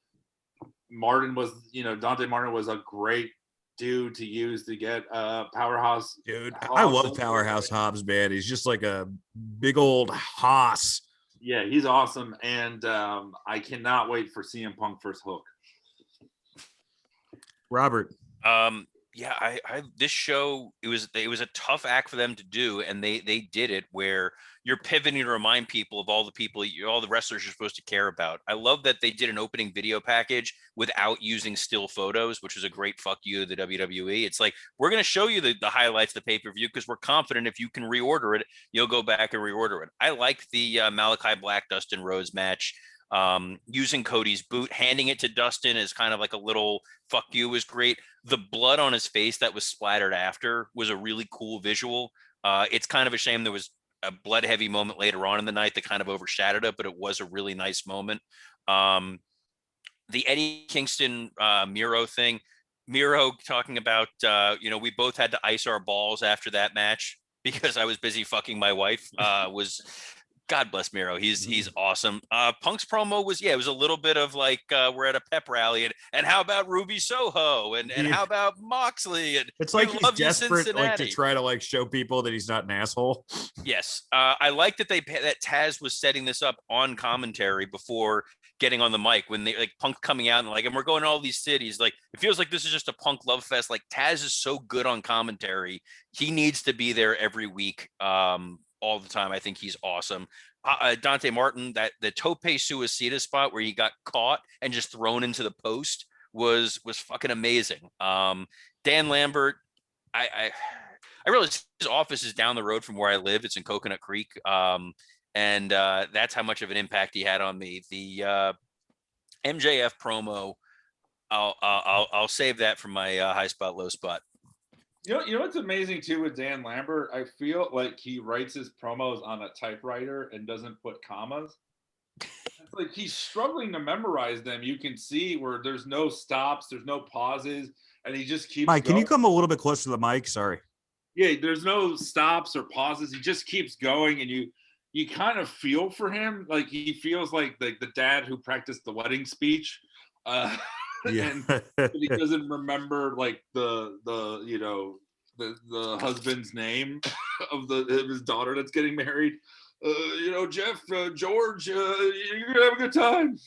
Martin was, you know, Dante Martin was a great dude to use to get Powerhouse. Dude, I love Powerhouse Hobbs, man. He's just like a big old hoss. Yeah, he's awesome, and I cannot wait for CM Punk first hook. Robert. Yeah, I this show, it was a tough act for them to do, and they did it where you're pivoting to remind people of all the wrestlers you're supposed to care about. I love that they did an opening video package without using still photos, which was a great fuck you to the WWE. It's like, we're going to show you the highlights of the pay-per-view because we're confident if you can reorder it, you'll go back and reorder it. I liked the Malachi Black Dustin Rhodes match. Using Cody's boot, handing it to Dustin as kind of like a little fuck you was great. The blood on his face that was splattered after was a really cool visual. It's kind of a shame there was a blood heavy moment later on in the night that kind of overshadowed it, but it was a really nice moment. The Eddie Kingston Miro thing, Miro talking about, we both had to ice our balls after that match because I was busy fucking my wife, was God bless Miro. He's awesome. Punk's promo was it was a little bit of like we're at a pep rally and how about Ruby Soho and how about Moxley and it's like we he's love you, desperate like to Cincinnati. try to like show people that he's not an asshole. Yes, I like that that Taz was setting this up on commentary before getting on the mic when they like Punk coming out and we're going to all these cities. Like it feels like this is just a Punk love fest. Like Taz is so good on commentary. He needs to be there every week. All the time. I think he's awesome. Dante Martin, that the tope suicida spot where he got caught and just thrown into the post was fucking amazing. Dan Lambert, I realize his office is down the road from where I live. It's in Coconut Creek. And that's how much of an impact he had on me. The MJF promo, I'll save that for my high spot, low spot. You know what's amazing too with Dan Lambert? I feel like he writes his promos on a typewriter and doesn't put commas. It's like he's struggling to memorize them. You can see where there's no stops, there's no pauses, and he just keeps Mike, going. can you come a little bit closer to the mic? Sorry. Yeah, there's no stops or pauses. He just keeps going, and you kind of feel for him. Like he feels like the dad who practiced the wedding speech. And but he doesn't remember like the husband's name of his daughter that's getting married. Jeff, George, you're gonna have a good time.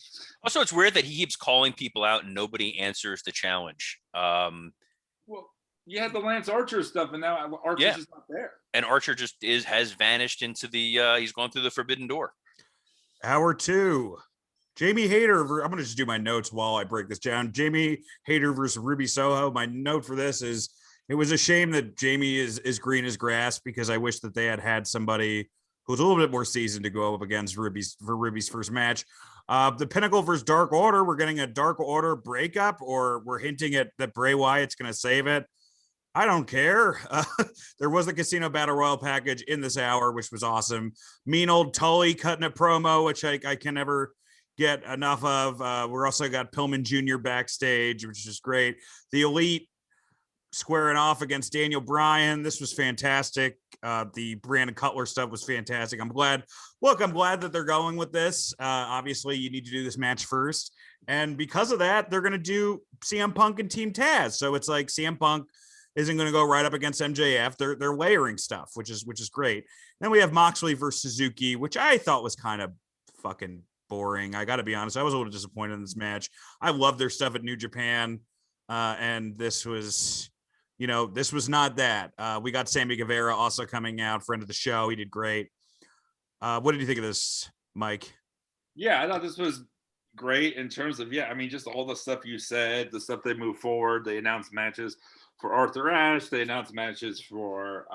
Also, it's weird that he keeps calling people out and nobody answers the challenge. Well, you had the Lance Archer stuff, and now Archer's just not there. And Archer just has vanished into the. He's gone through the forbidden door. Hour 2. Jamie Hayter, I'm going to just do my notes while I break this down. Jamie Hayter versus Ruby Soho. My note for this is it was a shame that Jamie is green as grass because I wish that they had somebody who's a little bit more seasoned to go up against Ruby's first match. The Pinnacle versus Dark Order. We're getting a Dark Order breakup, or we're hinting at that Bray Wyatt's going to save it. I don't care. There was the Casino Battle Royal package in this hour, which was awesome. Mean old Tully cutting a promo, which I can never get enough of. We're also got Pillman Jr. backstage, which is great. The Elite squaring off against Daniel Bryan. This was fantastic. The Brandon Cutler stuff was fantastic. I'm glad that they're going with this. Obviously, you need to do this match first. And because of that, they're going to do CM Punk and Team Taz. So it's like CM Punk isn't going to go right up against MJF. They're layering stuff, which is great. Then we have Moxley versus Suzuki, which I thought was kind of fucking boring. I got to be honest. I was a little disappointed in this match. I love their stuff at New Japan. And this was not that. We got Sammy Guevara also coming out, friend of the show. He did great. What did you think of this, Mike? Yeah, I thought this was great in terms of, just all the stuff you said, the stuff they moved forward. They announced matches for Arthur Ashe. They announced matches for,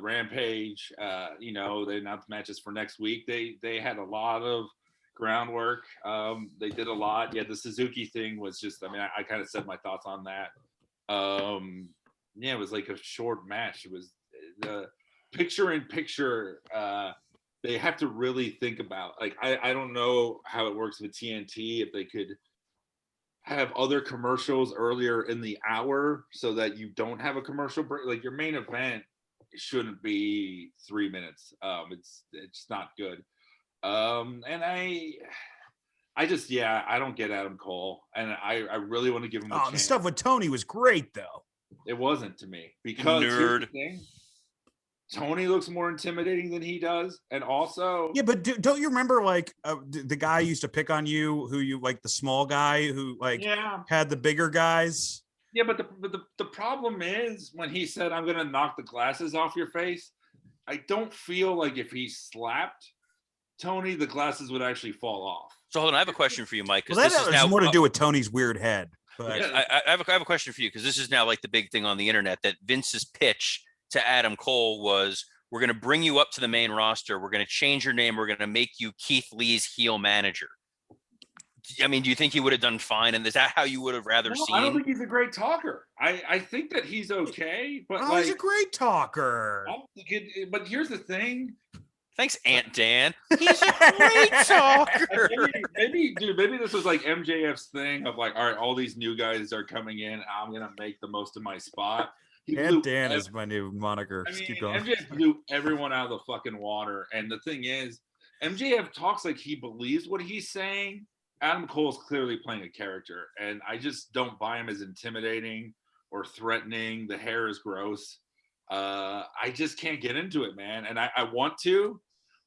Rampage. They announced matches for next week. They had a lot of groundwork. They did a lot. Yeah, the Suzuki thing was just, I kind of said my thoughts on that. It was like a short match. It was the picture-in-picture. They have to really think about, I don't know how it works with TNT, if they could have other commercials earlier in the hour so that you don't have a commercial break. Like your main event shouldn't be 3 minutes. It's not good. And I don't get Adam Cole, and I really want to give him a chance. The stuff with Tony was great, though. It wasn't to me, because here's the thing. Tony looks more intimidating than he does, and also but don't you remember the guy used to pick on you, who you like, the small guy who had the bigger guys? Yeah, but the problem is when he said, "I'm gonna knock the glasses off your face," I don't feel like if he slapped Tony, the glasses would actually fall off. So hold on, I have a question for you, Mike. Well, that has more to do with Tony's weird head. But I have a question for you, because this is now like the big thing on the internet, that Vince's pitch to Adam Cole was, we're going to bring you up to the main roster. We're going to change your name. We're going to make you Keith Lee's heel manager. Do you think he would have done fine? And is that how you would have rather seen? I don't think he's a great talker. I think that he's okay, but he's a great talker. But here's the thing. Thanks, Aunt Dan. He's a great talker. Maybe this was like MJF's thing of like, all right, all these new guys are coming in. I'm gonna make the most of my spot. He And blew Dan is my new moniker. I Just mean, keep going. MJF blew everyone out of the fucking water. And the thing is, MJF talks like he believes what he's saying. Adam Cole's clearly playing a character, and I just don't buy him as intimidating or threatening. The hair is gross. I just can't get into it, man. And I want to,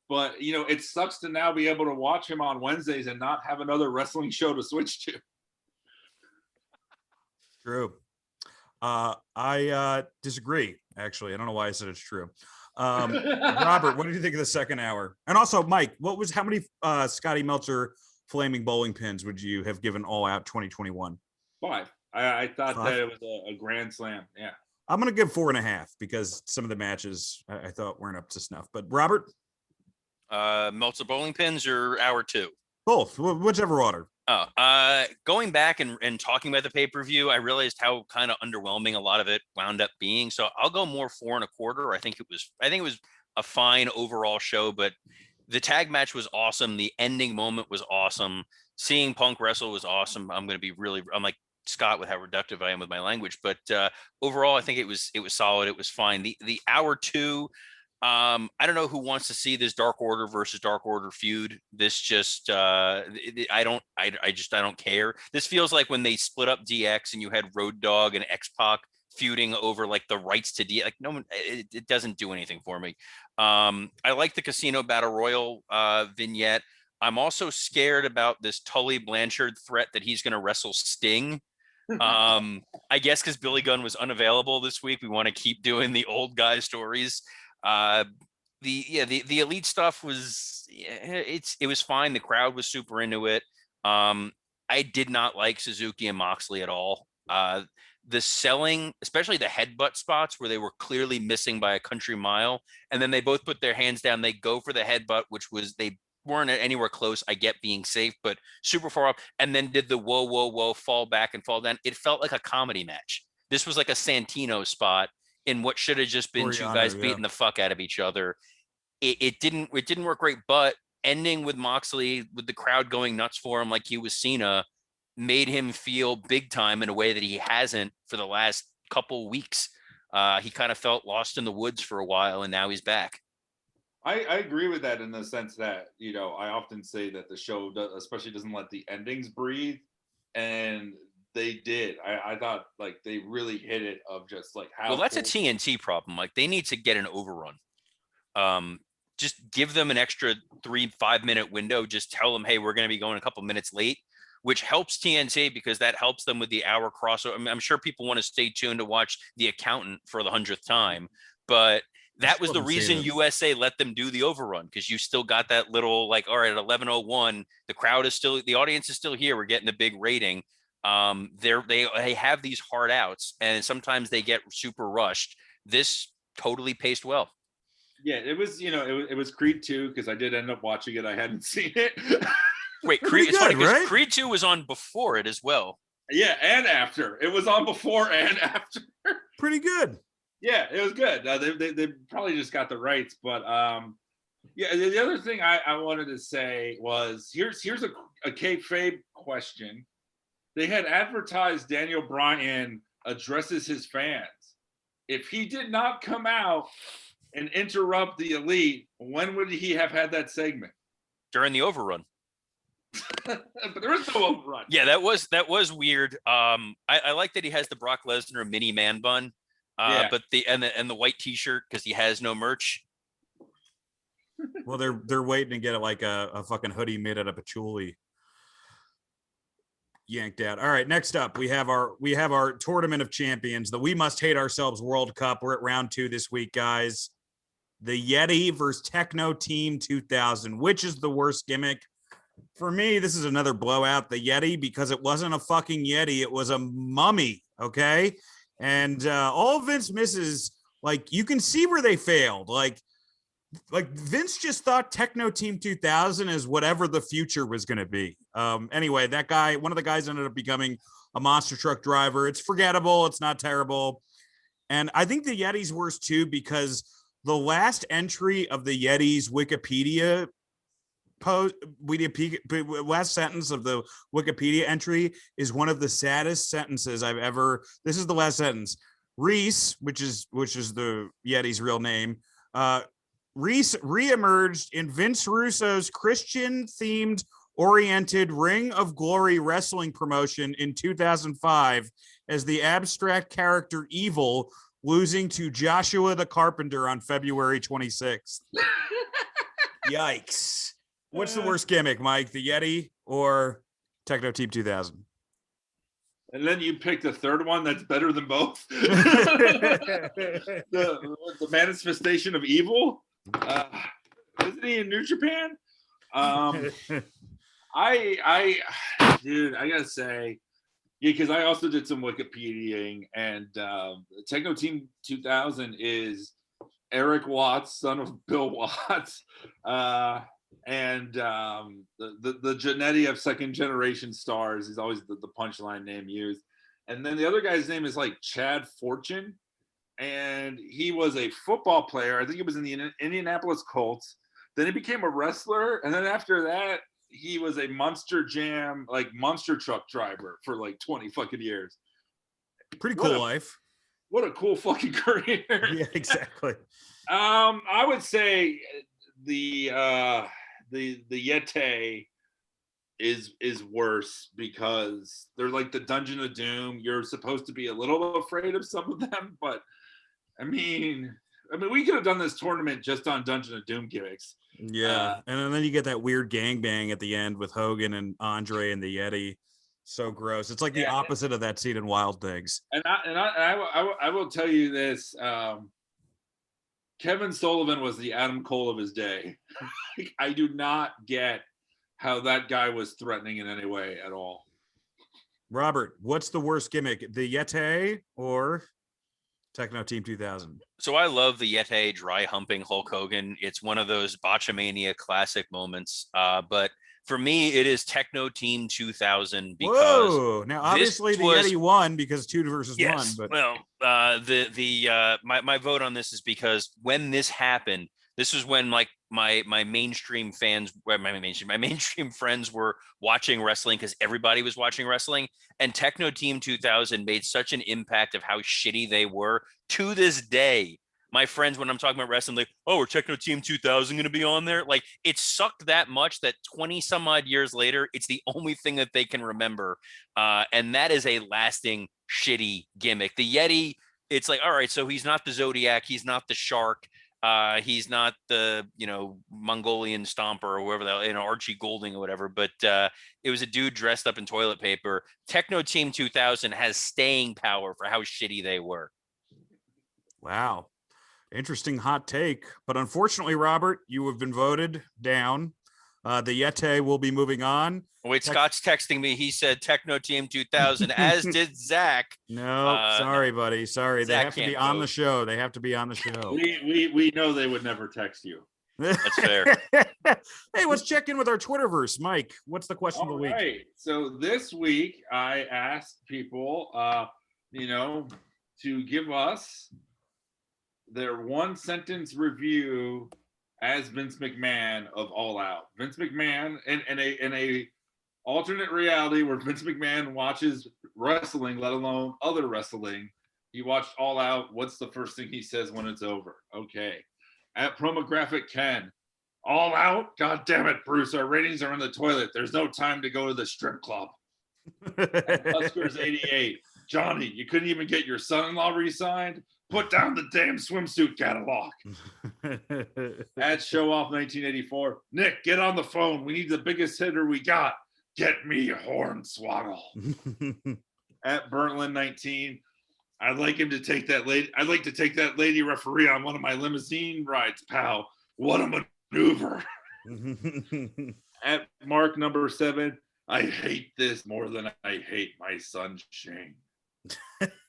but it sucks to now be able to watch him on Wednesdays and not have another wrestling show to switch to. True. I disagree, actually. I don't know why I said it's true. Robert, what did you think of the second hour? And also, Mike, how many Scotty Meltzer flaming bowling pins would you have given All Out 2021? 5. I thought 5? that it was a grand slam. Yeah. I'm going to give 4.5 because some of the matches I thought weren't up to snuff. But Robert? Meltzer bowling pins or hour 2? Both, whichever order. Going back and talking about the pay-per-view, I realized how kind of underwhelming a lot of it wound up being. So I'll go more 4.25. I think it was a fine overall show, but the tag match was awesome. The ending moment was awesome. Seeing Punk wrestle was awesome. I'm like Scott with how reductive I am with my language, but overall, I think it was solid. It was fine. The hour 2. I don't know who wants to see this Dark Order versus Dark Order feud. This just I don't care. This feels like when they split up DX and you had Road Dogg and X-Pac feuding over like the rights to DX. Like no one, it doesn't do anything for me. I like the Casino Battle Royal vignette. I'm also scared about this Tully Blanchard threat that he's going to wrestle Sting. I guess because Billy Gunn was unavailable this week, we want to keep doing the old guy stories. The elite stuff was it was fine. The crowd was super into it. I did not like Suzuki and Moxley at all. The selling, especially the headbutt spots where they were clearly missing by a country mile, and then they both put their hands down. They go for the headbutt, which was they weren't anywhere close. I get being safe, but super far up, and then did the whoa fall back and fall down. It felt like a comedy match. This was like a Santino spot in what should have just been two guys beating the fuck out of each other. It didn't work great, but ending with Moxley with the crowd going nuts for him like he was Cena made him feel big time in a way that he hasn't for the last couple weeks. He kind of felt lost in the woods for a while, and now he's back. I agree with that in the sense that, I often say that the show especially doesn't let the endings breathe, and they did. I thought like they really hit it of just like how. Well, that's a TNT problem. Like they need to get an overrun. Just give them an extra 3-5 minute window. Just tell them, hey, we're going to be going a couple minutes late, which helps TNT because that helps them with the hour crossover. I mean, I'm sure people want to stay tuned to watch The Accountant for the 100th time, but that was the reason USA let them do the overrun, because you still got that little like, all right, at 11:01, the audience is still here. We're getting the big rating. They have these hard outs, and sometimes they get super rushed. This totally paced well. Yeah, it was, it was Creed 2 because I did end up watching it. I hadn't seen it. Wait, Creed, it's funny because Creed 2 was on before it as well. Yeah, and after. It was on before and after. Pretty good. Yeah, it was good. They probably just got the rights, but yeah. The other thing I wanted to say was here's a kayfabe question. They had advertised Daniel Bryan addresses his fans. If he did not come out and interrupt the Elite, when would he have had that segment? During the overrun. But there is no overrun. Yeah, that was weird. I like that he has the Brock Lesnar mini man bun, but the white T-shirt because he has no merch. Well, they're waiting to get like a fucking hoodie made out of patchouli yanked out. All right, next up we have our Tournament of Champions, the We Must Hate Ourselves World Cup. We're at round 2 this week, guys. The Yeti versus Techno Team 2000. Which is the worst gimmick? For me, this is another blowout. The Yeti, because it wasn't a fucking Yeti, it was a mummy. Okay, and all Vince misses, like you can see where they failed. Like Vince just thought Techno Team 2000 is whatever the future was going to be. Anyway, that guy, one of the guys ended up becoming a monster truck driver. It's forgettable. It's not terrible. And I think the Yeti's worse too, because the last entry of the Yeti's Wikipedia post, last sentence of the Wikipedia entry is one of the saddest sentences I've ever. This is the last sentence. Reese, which is the Yeti's real name, Reese reemerged in Vince Russo's Christian-themed oriented Ring of Glory wrestling promotion in 2005 as the abstract character Evil, losing to Joshua the Carpenter on February 26th. Yikes. What's the worst gimmick, Mike? The Yeti or Techno Team 2000? And then you picked a third one that's better than both. the manifestation of evil. Isn't he in New Japan? Dude, I gotta say, yeah, because I also did some Wikipediaing, and Techno Team 2000 is Eric Watts, son of Bill Watts, and the Jannetty of second generation stars is always the punchline name used. And then the other guy's name is like Chad Fortune, and he was a football player. I think he was in the Indianapolis Colts. Then he became a wrestler, and then after that, he was a Monster Jam, like monster truck driver for like 20 fucking years. Pretty cool life. What a cool fucking career. Yeah, exactly. I would say the Yeti is worse because they're like the Dungeon of Doom. You're supposed to be a little afraid of some of them, but I mean, we could have done this tournament just on Dungeon of Doom gimmicks. Yeah, and then you get that weird gangbang at the end with Hogan and Andre and the Yeti. So gross. It's like the opposite of that scene in Wild Things. And I will tell you this: Kevin Sullivan was the Adam Cole of his day. I do not get how that guy was threatening in any way at all. Robert, what's the worst gimmick? The Yeti or Techno Team 2000? So I love the Yeti dry humping Hulk Hogan. It's one of those Botchamania classic moments. But for me, it is Techno Team 2000 because Whoa. Now obviously the Yeti won because 2 versus 1. But well, my vote on this is because when this happened, this was when like my mainstream fans, my mainstream friends were watching wrestling because everybody was watching wrestling, and Techno Team 2000 made such an impact of how shitty they were. To this day, my friends, when I'm talking about wrestling, like, oh, are Techno Team 2000 going to be on there? Like, it sucked that much that 20 some odd years later, it's the only thing that they can remember. And that is a lasting shitty gimmick. The Yeti, it's like, all right, so he's not the Zodiac. He's not the Shark. He's not the, Mongolian Stomper or whoever that, Archie Goulding or whatever, but it was a dude dressed up in toilet paper. Techno Team 2000 has staying power for how shitty they were. Wow. Interesting hot take. But unfortunately, Robert, you have been voted down. The Yeti will be moving on. Wait, Scott's texting me. He said Techno Team 2000, as did Zach. No, sorry, buddy. Sorry. They Zach have to be can't on vote. the show. They have to be on the show. We know they would never text you. That's fair. Hey, let's check in with our Twitterverse. Mike, what's the question of the week? Right. So this week I asked people, to give us their one sentence review as Vince McMahon of All Out. Vince McMahon in a alternate reality where Vince McMahon watches wrestling, let alone other wrestling. He watched All Out. What's the first thing he says when it's over? Okay. At Promographic Ken, All Out? God damn it, Bruce. Our ratings are in the toilet. There's no time to go to the strip club. At Huskers 88, Johnny, you couldn't even get your son-in-law re-signed? Put down the damn swimsuit catalog. At Show Off 1984, Nick, get on the phone. We need the biggest hitter we got. Get me Hornswoggle. At Burnlin 19, I'd like him to take that lady. I'd like to take that lady referee on one of my limousine rides, pal. What a maneuver. At Mark number 7, I hate this more than I hate my son Shane.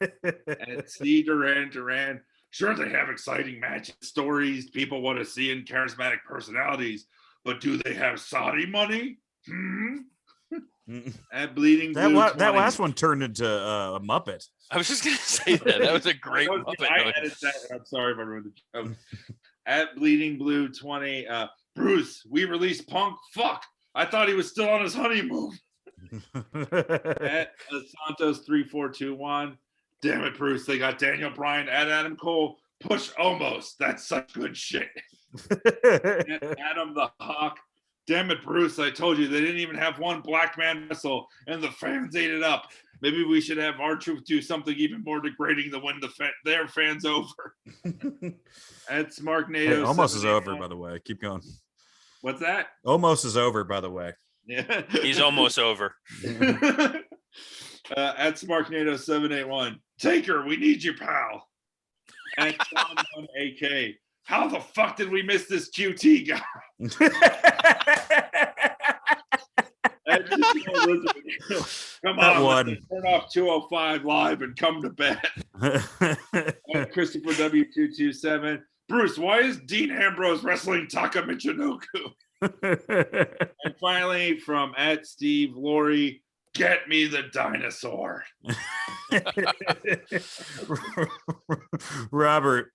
And C. Duran, sure, they have exciting matches, stories people want to see, and charismatic personalities, but do they have Saudi money? At Bleeding Blue, that last one turned into a Muppet. I was just gonna say that was a great Muppet. I added that. I'm sorry if I ruined the joke. At Bleeding Blue 20, Bruce, we released Punk. Fuck, I thought he was still on his honeymoon. At Santos 3421, Damn it, Bruce. They got Daniel Bryan and Adam Cole. Push Omos. That's such good shit. And Adam the Hawk. Damn it, Bruce. I told you they didn't even have one black man wrestle, and the fans ate it up. Maybe we should have R-Truth do something even more degrading to win their fans over. That's Mark Nato. Hey, almost is over, by the way. Keep going. What's that? Almost is over, by the way. Yeah. He's almost over. At Smarknado 781. Taker, we need you, pal. At Tom AK. How the fuck did we miss this QT guy? Come on, turn off 205 live and come to bed. Christopher W227. Bruce, why is Dean Ambrose wrestling Taka Michinoku? And finally, from at Steve Laurie, get me the dinosaur. Robert,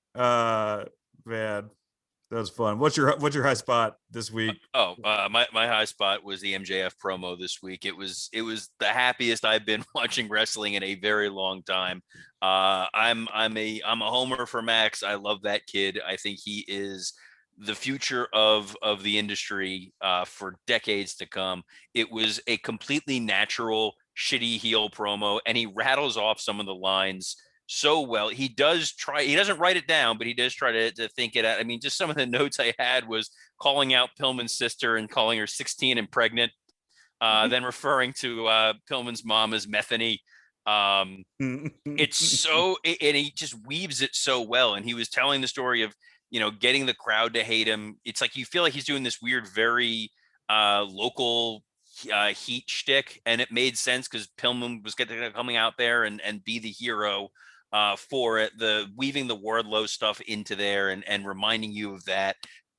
man, that was fun. What's your high spot this week? My high spot was the MJF promo this week. It was the happiest I've been watching wrestling in a very long time. I'm a homer for Max. I love that kid. I think he is the future of the industry for decades to come. It was a completely natural, shitty heel promo, and he rattles off some of the lines so well. He doesn't write it down, but he does try to think it out. I mean, just some of the notes I had was calling out Pillman's sister and calling her 16 and pregnant, then referring to Pillman's mom as Methany. It's so, and he just weaves it so well. And he was telling the story of, getting the crowd to hate him. It's like you feel like he's doing this weird, very local heat shtick, and it made sense because Pillman was coming out there and be the hero for it. The weaving the Wardlow stuff into there and reminding you of that.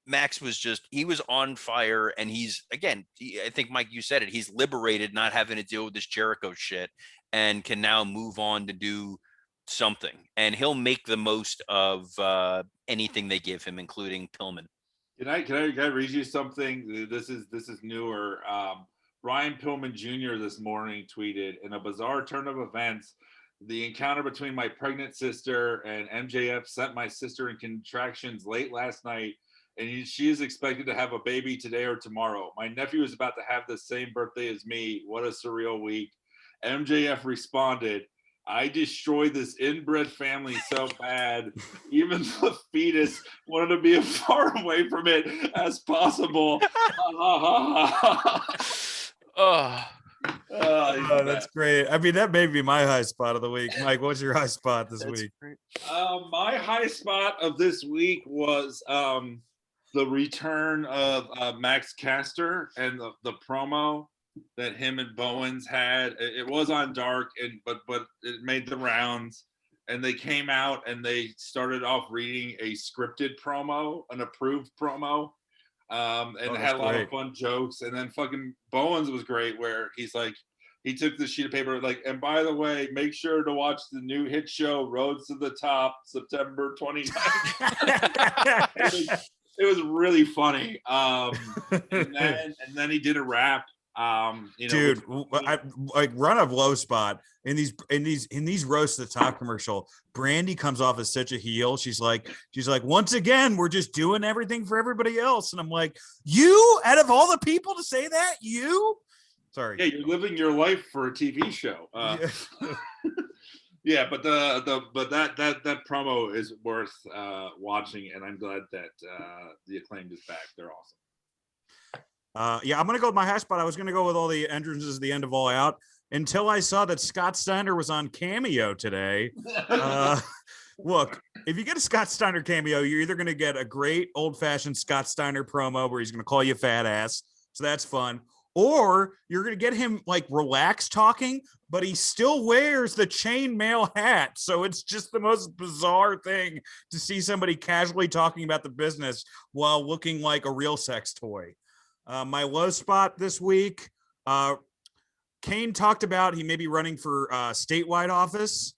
Max was he was on fire, and he's, again, I think, Mike, you said it, he's liberated, not having to deal with this Jericho shit, and can now move on to do something, and he'll make the most of anything they give him, including Pillman. Can I read you something? This is newer. Brian Pillman Jr. this morning tweeted, in a bizarre turn of events, the encounter between my pregnant sister and MJF sent my sister in contractions late last night, and she is expected to have a baby today or tomorrow. My nephew is about to have the same birthday as me. What a surreal week. MJF responded, I destroyed this inbred family so bad, even the fetus wanted to be as far away from it as possible. Oh, that's great. I mean, that may be my high spot of the week. Mike, what's your high spot this week? My high spot of this week was the return of Max Caster and the promo that him and Bowens had. It was on Dark, but it made the rounds, and they came out and they started off reading a scripted promo, an approved promo, and it had a lot of fun jokes. And then fucking Bowens was great, where he's like, he took the sheet of paper, like, and by the way, make sure to watch the new hit show Roads to the Top, September 29th. It was really funny. And then he did a rap. Dude, I like run of low spot in these roast to the top commercial. Brandy comes off as such a heel. She's like, once again, we're just doing everything for everybody else. And I'm like, you, out of all the people to say that, you? Sorry. Yeah, you're living your life for a TV show. Yeah, but that promo is worth watching, and I'm glad that the Acclaimed is back. They're awesome. Yeah, I'm gonna go with my high spot. I was gonna go with all the entrances at the end of All Out until I saw that Scott Steiner was on Cameo today. Look, if you get a Scott Steiner cameo, you're either gonna get a great old-fashioned Scott Steiner promo where he's gonna call you fat ass, so that's fun, or you're gonna get him like relaxed talking, but he still wears the chainmail hat. So it's just the most bizarre thing to see somebody casually talking about the business while looking like a real sex toy. My low spot this week, Kane talked about he may be running for statewide office.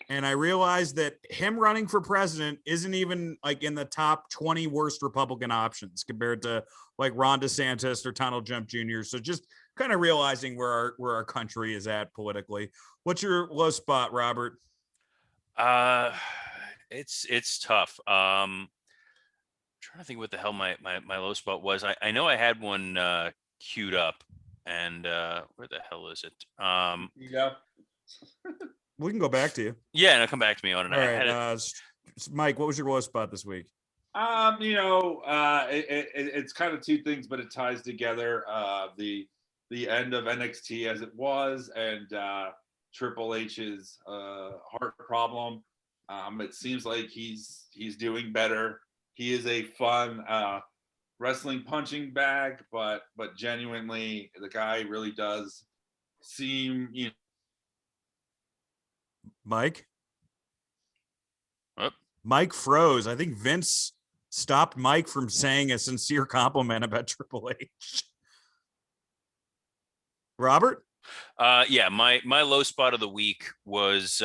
And I realized that him running for president isn't even like in the top 20 worst Republican options compared to like Ron DeSantis or Donald Trump Jr. So just kind of realizing where our country is at politically. What's your low spot, Robert? It's tough. Trying to think what the hell my low spot was. I know I had one queued up, and where the hell is it? Yeah. We can go back to you. Yeah, and it'll come back to me on it. All right, Mike, what was your low spot this week? It's kind of two things, but it ties together. The end of NXT as it was, and Triple H's heart problem. It seems like he's doing better. He is a fun wrestling punching bag, but genuinely, the guy really does seem, Mike? Oh. Mike froze. I think Vince stopped Mike from saying a sincere compliment about Triple H. Robert? Yeah, my low spot of the week was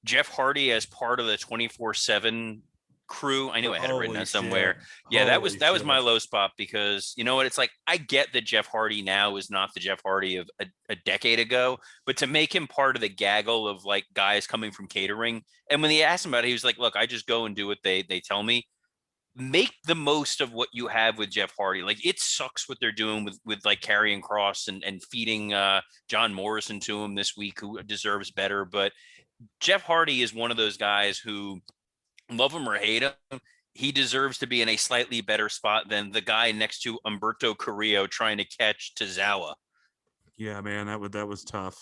Jeff Hardy as part of the 24/7 crew. I knew I had it written down somewhere. Yeah, that was my low spot, because you know what? It's like, I get that Jeff Hardy now is not the Jeff Hardy of a decade ago, but to make him part of the gaggle of like guys coming from catering. And when they asked him about it, he was like, look, I just go and do what they tell me. Make the most of what you have with Jeff Hardy. Like, it sucks what they're doing with like Karrion Kross and feeding John Morrison to him this week, who deserves better. But Jeff Hardy is one of those guys who, love him or hate him, he deserves to be in a slightly better spot than the guy next to Humberto Carrillo trying to catch Tozawa. Yeah, man, that was tough.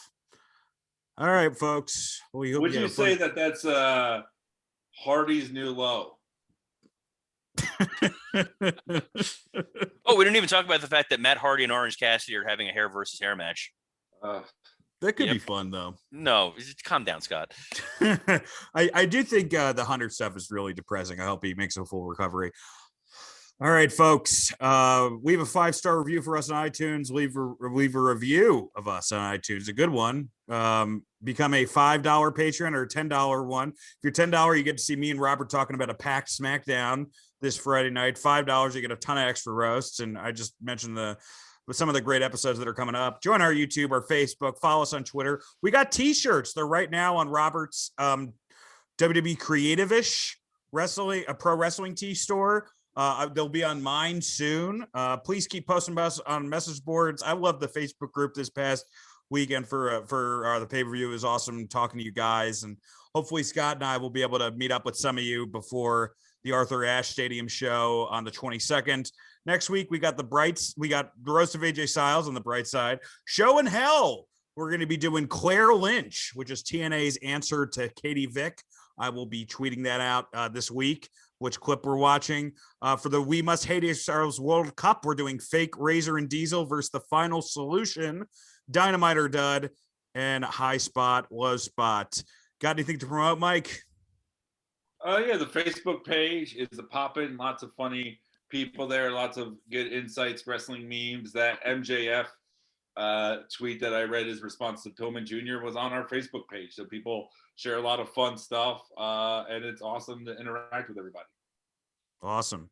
All right, folks. Would you say that's Hardy's new low? Oh, we didn't even talk about the fact that Matt Hardy and Orange Cassidy are having a hair versus hair match. That could be fun, though. No, calm down, Scott. I do think the Hunter stuff is really depressing. I hope he makes a full recovery. All right, folks. We have a 5-star review for us on iTunes. Leave a review of us on iTunes. A good one. Become a $5 patron or a $10 one. If you're $10, you get to see me and Robert talking about a packed SmackDown this Friday night. $5, you get a ton of extra roasts. And I just mentioned with some of the great episodes that are coming up. Join our YouTube, our Facebook, follow us on Twitter. We got t-shirts. They're right now on Robert's WWE Creative-ish wrestling, a pro wrestling tee store. They'll be on mine soon. Please keep posting about us on message boards. I love the Facebook group this past weekend for the pay-per-view. It was awesome talking to you guys, and hopefully Scott and I will be able to meet up with some of you before the Arthur Ashe Stadium show on the 22nd. Next week, we got the Roast of AJ Styles on the bright side. Show in Hell. We're going to be doing Claire Lynch, which is TNA's answer to Katie Vick. I will be tweeting that out this week, which clip we're watching. For the We Must Hate Ourselves World Cup, we're doing Fake, Razor, and Diesel versus The Final Solution, Dynamite or Dud, and High Spot, Low Spot. Got anything to promote, Mike? Yeah, the Facebook page is a poppin'. Lots of funny people there, lots of good insights, wrestling memes. That MJF tweet that I read, his response to Pillman Jr. was on our Facebook page. So people share a lot of fun stuff, and it's awesome to interact with everybody. Awesome.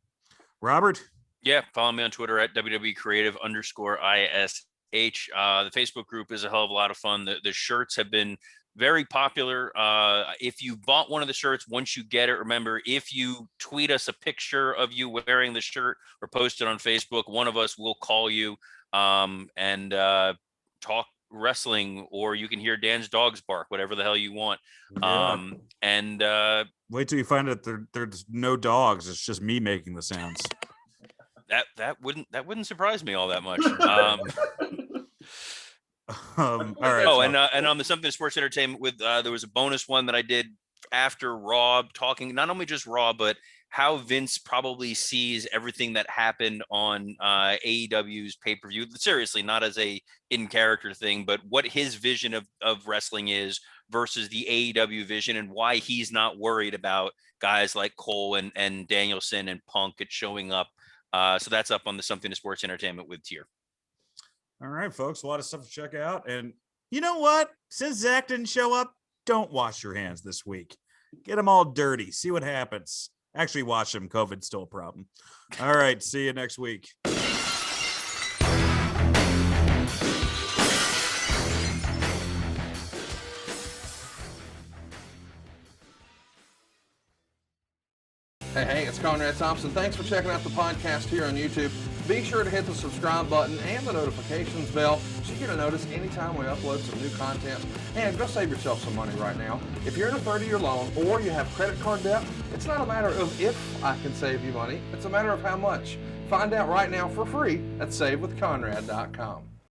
Robert? Yeah, follow me on Twitter at WWEcreative_ISH. The Facebook group is a hell of a lot of fun. The shirts have been very popular. If you bought one of the shirts, once you get it, remember, if you tweet us a picture of you wearing the shirt or post it on Facebook, one of us will call you and talk wrestling, or you can hear Dan's dogs bark, whatever the hell you want. Yeah. Wait till you find out there's no dogs. It's just me making the sounds. That wouldn't surprise me all that much. All right. Oh, and on the Something Sports Entertainment with there was a bonus one that I did after Raw, talking not only just Raw, but how Vince probably sees everything that happened on AEW's pay-per-view. Seriously, not as a in-character thing, but what his vision of wrestling is versus the AEW vision, and why he's not worried about guys like Cole and Danielson and Punk showing up. So that's up on the Something Sports Entertainment with tier. All right, folks, a lot of stuff to check out. And you know what? Since Zach didn't show up, don't wash your hands this week. Get them all dirty. See what happens. Actually, wash them. COVID's still a problem. All right, see you next week. it's Conrad Thompson. Thanks for checking out the podcast here on YouTube. Be sure to hit the subscribe button and the notifications bell so you get a notice anytime we upload some new content. And go save yourself some money right now. If you're in a 30-year loan or you have credit card debt, it's not a matter of if I can save you money. It's a matter of how much. Find out right now for free at SaveWithConrad.com.